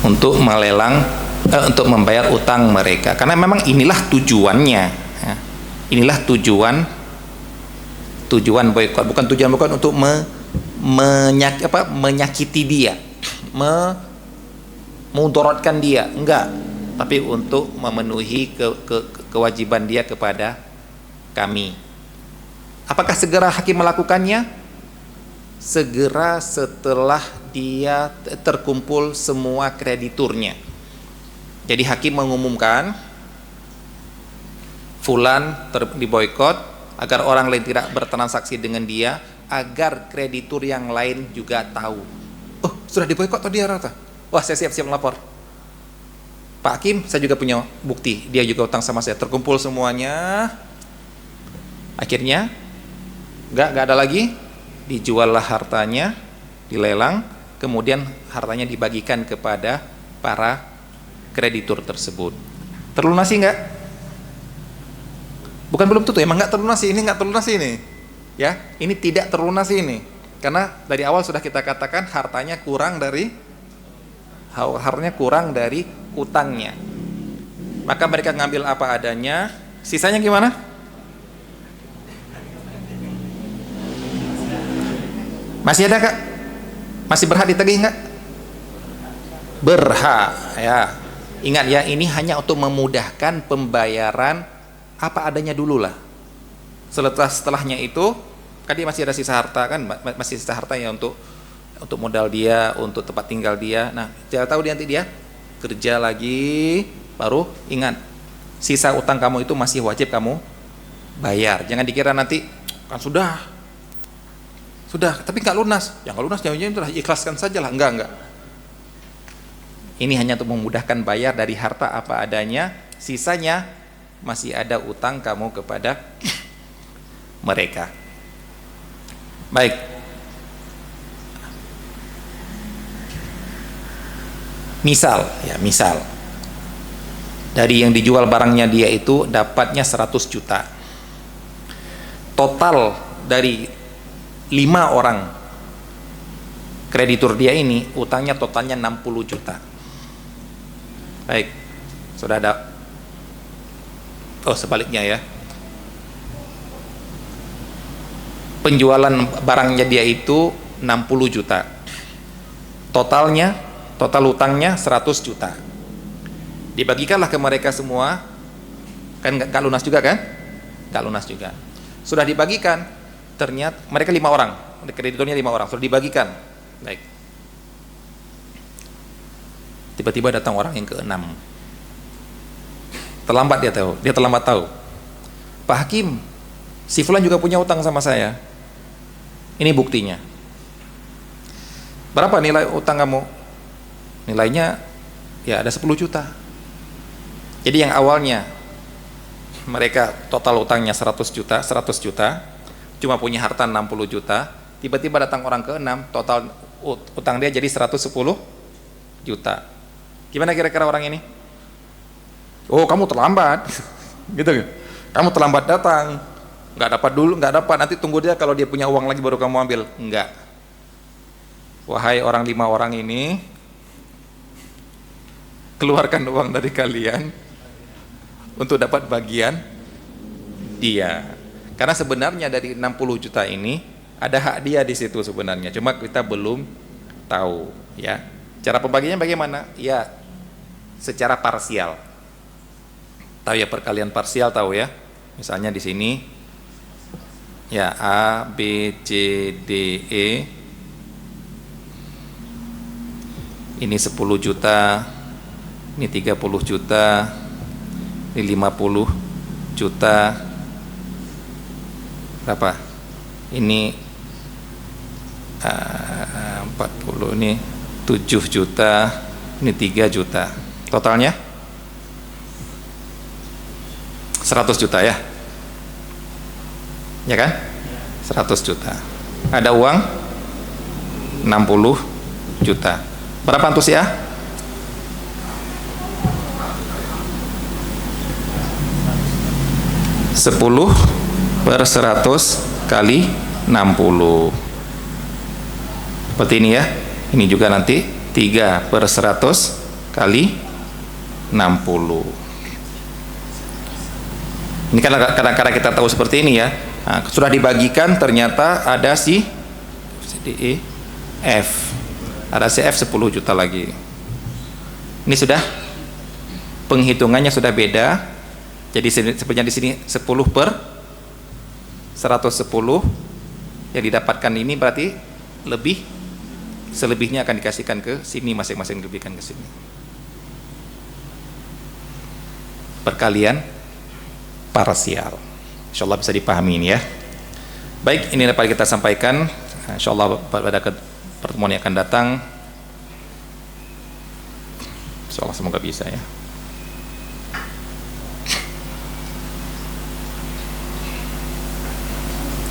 Speaker 1: Untuk melelang untuk membayar utang mereka, karena memang inilah tujuannya ya. Inilah tujuan boikot. Bukan tujuan boikot untuk menyakiti dia, memudorotkan dia, enggak, tapi untuk memenuhi kewajiban dia kepada kami. Apakah segera hakim melakukannya? Segera setelah dia terkumpul semua krediturnya. Jadi hakim mengumumkan fulan diboikot agar orang lain tidak bertransaksi dengan dia, agar kreditur yang lain juga tahu. Oh, sudah diboikot atau dia rata? Wah, saya siap-siap melapor. Pak Hakim, saya juga punya bukti, dia juga utang sama saya. Terkumpul semuanya. Akhirnya nggak ada lagi, dijuallah hartanya, dilelang, kemudian hartanya dibagikan kepada para kreditur tersebut. Terlunasi nggak? Bukan belum tentu, emang nggak terlunasi, ini nggak terlunasi ini, ya, ini tidak terlunasi ini, karena dari awal sudah kita katakan hartanya kurang dari utangnya, maka mereka ngambil apa adanya, sisanya gimana? Masih ada kak? Masih berhak ditagih nggak? Berhak, ya. Ingat ya, ini hanya untuk memudahkan pembayaran apa adanya dulu lah. Setelahnya itu kan dia masih ada sisa harta kan, masih sisa harta ya untuk modal dia, untuk tempat tinggal dia. Nah, tidak tahu nanti dia kerja lagi, baru ingat sisa utang kamu itu masih wajib kamu bayar. Jangan dikira nanti kan sudah, tapi nggak lunas. Yang nggak lunas jangan-jangan sudah ikhlaskan sajalah. Enggak. Ini hanya untuk memudahkan bayar dari harta apa adanya, sisanya masih ada utang kamu kepada mereka. Baik. Misal dari yang dijual barangnya dia itu dapatnya 100 juta. Total dari 5 orang kreditur dia ini utangnya totalnya 60 juta. Baik, sudah ada. Oh, sebaliknya ya. Penjualan barangnya dia itu 60 juta. Total utangnya 100 juta. Dibagikanlah ke mereka semua. Kan gak lunas juga kan? Gak lunas juga. Sudah dibagikan, ternyata mereka 5 orang, krediturnya 5 orang, sudah dibagikan. Baik. Tiba-tiba datang orang yang ke-6. Terlambat dia terlambat tahu. Pak Hakim, si fulan juga punya utang sama saya. Ini buktinya. Berapa nilai utang kamu? Nilainya ya ada 10 juta. Jadi yang awalnya mereka total utangnya 100 juta, cuma punya harta 60 juta, tiba-tiba datang orang ke-6, total utang dia jadi 110 juta. Gimana kira-kira orang ini? Oh, kamu terlambat. Gitu kan? Kamu terlambat datang. Nggak dapat, nanti tunggu dia kalau dia punya uang lagi baru kamu ambil. Enggak. Wahai 5 orang ini, keluarkan uang dari kalian untuk dapat bagian dia. Karena sebenarnya dari 60 juta ini ada hak dia di situ sebenarnya. Cuma kita belum tahu, ya. Cara pembagiannya bagaimana? Ya, secara parsial. Tahu ya, perkalian parsial tahu ya. Misalnya di sini ya A, B, C, D, E. Ini 10 juta, ini 30 juta, ini 50 juta. Berapa? Ini 40, ini 7 juta, ini 3 juta. Totalnya 100 juta ya. Ya kan? 100 juta. Ada uang 60 juta. Berapa antus ya? 10 per 100 kali 60. Seperti ini ya. Ini juga nanti 3 per 100 kali 60. Ini kan kadang-kadang kita tahu seperti ini ya. Nah, sudah dibagikan ternyata ada si D, E, F. Ada si F 10 juta lagi. Ini sudah penghitungannya sudah beda. Jadi sebenarnya di sini 10 per 110 yang didapatkan ini berarti lebih, selebihnya akan dikasihkan ke sini, masing-masing diberikan ke sini. Perkalian parsial. Insyaallah bisa dipahami ini ya. Baik, ini dapat kita sampaikan. Insyaallah pada pertemuan yang akan datang. Insyaallah semoga bisa ya.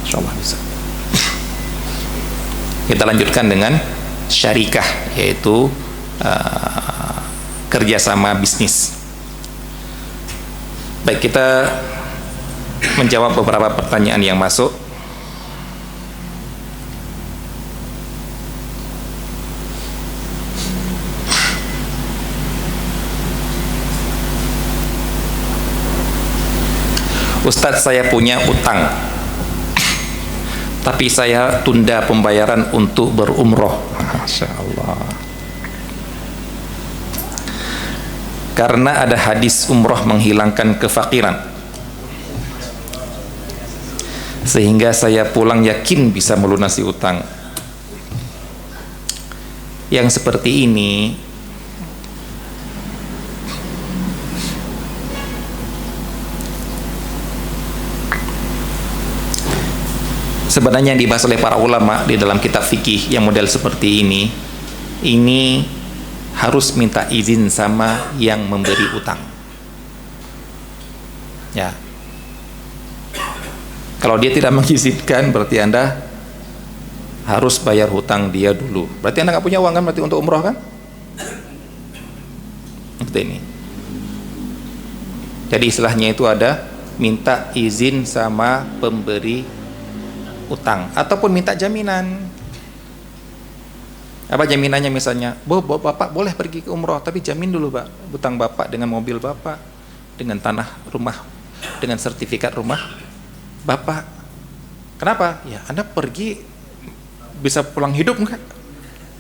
Speaker 1: Insyaallah bisa. Kita lanjutkan dengan syarikah, yaitu kerjasama bisnis. Baik, kita menjawab beberapa pertanyaan yang masuk. Ustadz, saya punya utang, tapi saya tunda pembayaran untuk berumroh. Masya Allah. Karena ada hadis umroh menghilangkan kefakiran, sehingga saya pulang yakin bisa melunasi utang. Yang seperti ini sebenarnya yang dibahas oleh para ulama di dalam kitab fikih yang model seperti ini harus minta izin sama yang memberi utang ya. Kalau dia tidak mengizinkan, berarti Anda harus bayar hutang dia dulu. Berarti Anda nggak punya uang kan, berarti untuk umroh kan? Seperti ini. Jadi istilahnya itu ada minta izin sama pemberi utang ataupun minta jaminan. Apa jaminannya? Misalnya, bapak boleh pergi ke umroh, tapi jamin dulu pak, utang bapak dengan mobil bapak, dengan tanah rumah, dengan sertifikat rumah bapak. Kenapa? Ya Anda pergi bisa pulang hidup enggak?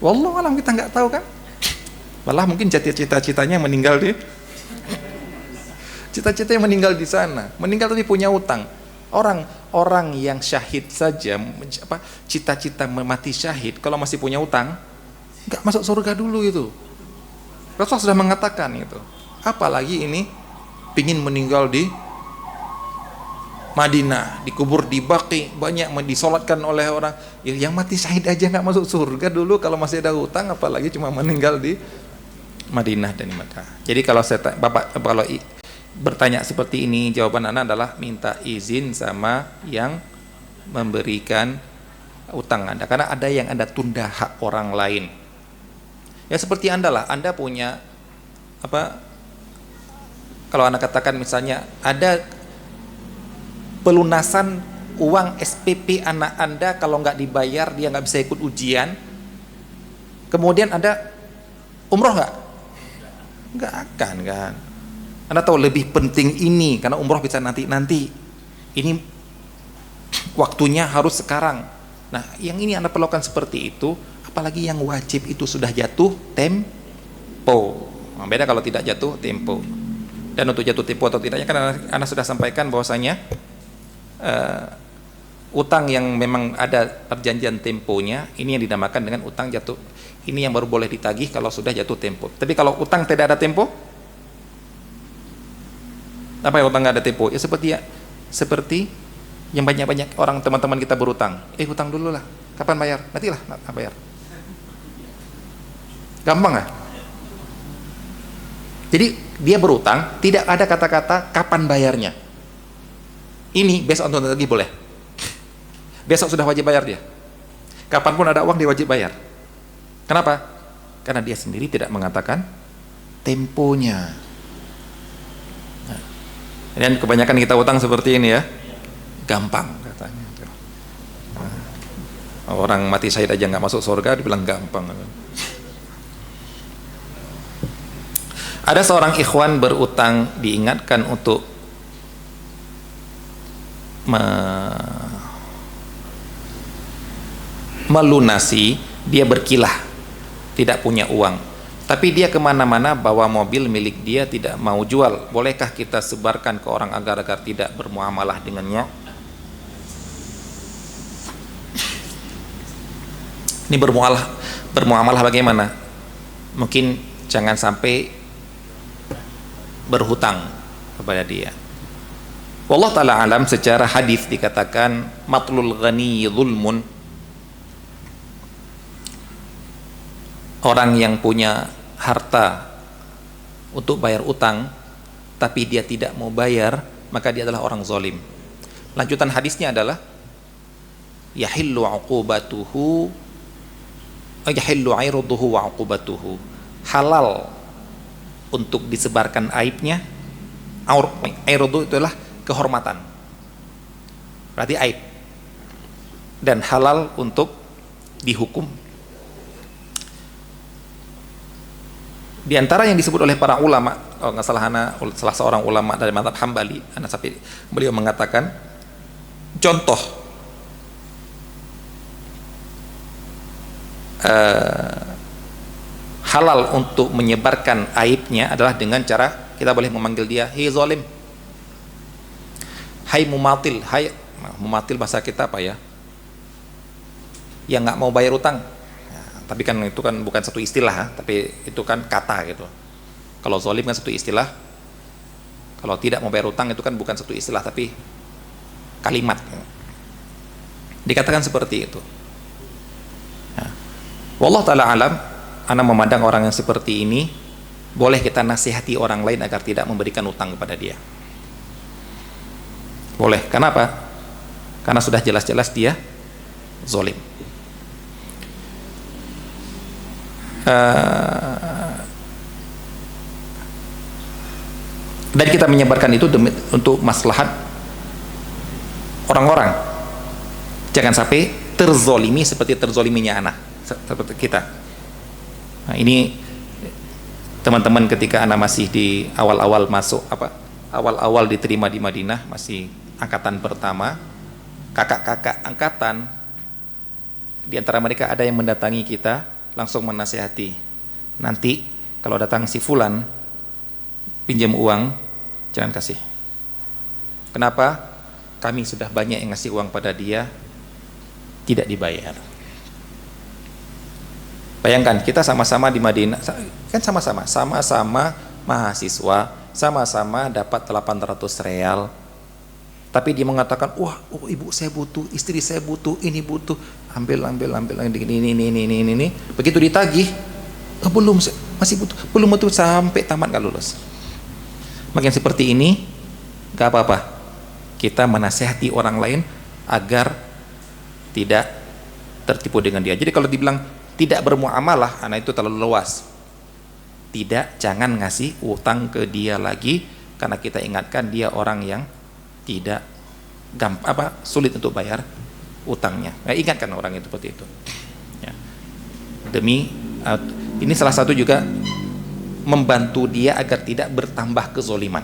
Speaker 1: Wallahu alam, kita nggak tahu kan. Malah mungkin cita-citanya meninggal di cita-citanya meninggal di sana, meninggal tapi punya utang. Orang yang syahid saja, cita-cita mati syahid, kalau masih punya utang, nggak masuk surga dulu itu. Rasul sudah mengatakan itu. Apalagi ini pingin meninggal di Madinah, dikubur di Baqi, banyak disolatkan oleh orang. Yang mati syahid aja nggak masuk surga dulu, kalau masih ada utang, apalagi cuma meninggal di Madinah dan di Makkah. Jadi kalau bapak kalau bertanya seperti ini, jawaban anak adalah minta izin sama yang memberikan utang Anda, karena ada yang Anda tunda hak orang lain. Ya seperti Anda lah, Anda punya apa? Kalau Anda katakan misalnya ada pelunasan uang SPP anak Anda, kalau nggak dibayar dia nggak bisa ikut ujian. Kemudian Anda umroh nggak akan kan? Anda tahu lebih penting ini, karena umroh bisa nanti. Ini waktunya harus sekarang. Nah, yang ini Anda perlukan seperti itu, apalagi yang wajib itu sudah jatuh tempo. Nah, beda kalau tidak jatuh tempo. Dan untuk jatuh tempo atau tidaknya kan Anda sudah sampaikan bahwasanya utang yang memang ada perjanjian temponya, ini yang dinamakan dengan utang jatuh. Ini yang baru boleh ditagih kalau sudah jatuh tempo. Tapi kalau utang tidak ada tempo, apa yang utang nggak ada tempo? Ya seperti yang banyak orang teman-teman kita berutang. Hutang dulu lah. Kapan bayar? Nantilah bayar. Gampang nggak? Jadi dia berutang, tidak ada kata-kata kapan bayarnya. Ini besok untuk tadi boleh. Besok sudah wajib bayar dia. Kapanpun ada uang dia wajib bayar. Kenapa? Karena dia sendiri tidak mengatakan temponya. Dan kebanyakan kita utang seperti ini ya, gampang katanya. Orang mati syahid aja nggak masuk surga, dibilang gampang. Ada seorang ikhwan berutang, diingatkan untuk melunasi, dia berkilah, tidak punya uang, tapi dia kemana-mana bawa mobil milik dia, tidak mau jual. Bolehkah kita sebarkan ke orang agar tidak bermuamalah dengannya? Ini bermuamalah bagaimana? Mungkin jangan sampai berhutang kepada dia. Wallah ta'ala alam. Secara hadis dikatakan matlul ghani zulmun, orang yang punya harta untuk bayar utang tapi dia tidak mau bayar, maka dia adalah orang zalim. Lanjutan hadisnya adalah yahillu 'irduhu wa 'uqubatuhu, halal untuk disebarkan aibnya. Irdu itulah kehormatan, berarti aib, dan halal untuk dihukum. Di antara yang disebut oleh para ulama, kalau nggak salah salah seorang ulama dari mazhab Hambali, sampai beliau mengatakan contoh halal untuk menyebarkan aibnya adalah dengan cara kita boleh memanggil dia hei zalim, hai mumatil. Hai mumatil bahasa kita apa ya, yang nggak mau bayar utang. Tapi kan itu kan bukan satu istilah, tapi itu kan kata gitu. Kalau zalim kan satu istilah, kalau tidak mau bayar utang itu kan bukan satu istilah, tapi kalimat. Dikatakan seperti itu. Nah, wallahu ta'ala alam, ana memandang orang yang seperti ini boleh kita nasihati orang lain agar tidak memberikan utang kepada dia. Boleh. Kenapa? Karena sudah jelas-jelas dia zalim. Dan kita menyebarkan itu untuk maslahat orang-orang, jangan sampai terzolimi seperti terzoliminya anak seperti kita. Nah, ini teman-teman, ketika anak masih di awal-awal masuk awal-awal diterima di Madinah, masih angkatan pertama, kakak-kakak angkatan di antara mereka ada yang mendatangi kita langsung menasihati, nanti kalau datang si fulan pinjam uang jangan kasih. Kenapa? Kami sudah banyak yang ngasih uang pada dia tidak dibayar. Bayangkan kita sama-sama di Madinah, kan sama-sama mahasiswa, sama-sama dapat 800 real, tapi dia mengatakan, wah, ibu saya butuh, istri saya butuh, ini butuh, ambil ini. Begitu ditagih, belum, masih butuh, belum butuh, sampai tamat nggak lulus. Makin seperti ini, nggak apa-apa. Kita menasehati orang lain agar tidak tertipu dengan dia. Jadi kalau dibilang tidak bermuamalah, anak itu terlalu luas. Tidak, jangan ngasih utang ke dia lagi, karena kita ingatkan dia orang yang tidak sulit untuk bayar utangnya. Ingatkan orang itu seperti itu. Ya. Ini salah satu juga membantu dia agar tidak bertambah kezoliman.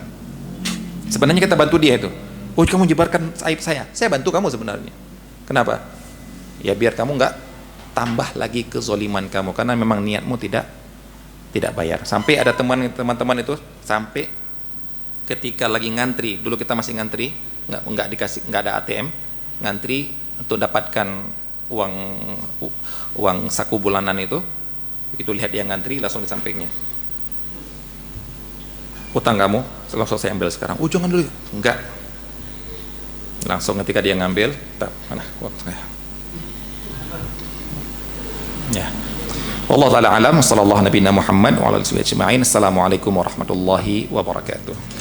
Speaker 1: Sebenarnya kita bantu dia itu. Oh, kamu jebarkan aib saya bantu kamu sebenarnya. Kenapa? Ya biar kamu nggak tambah lagi kezoliman kamu, karena memang niatmu tidak bayar. Sampai ada teman-teman itu sampai ketika lagi ngantri, dulu kita masih ngantri, nggak ada ATM, ngantri untuk dapatkan uang saku bulanan itu, begitu lihat dia ngantri langsung di sampingnya, utang kamu langsung saya ambil sekarang. Oh jangan dulu, enggak, langsung ketika dia ngambil, mana uang saya. Ya. Wallahu ta'ala alam, sallallahu nabiyana Muhammad wa ala alihi wa sahbihi ajma'in. Assalamualaikum warahmatullahi wabarakatuh.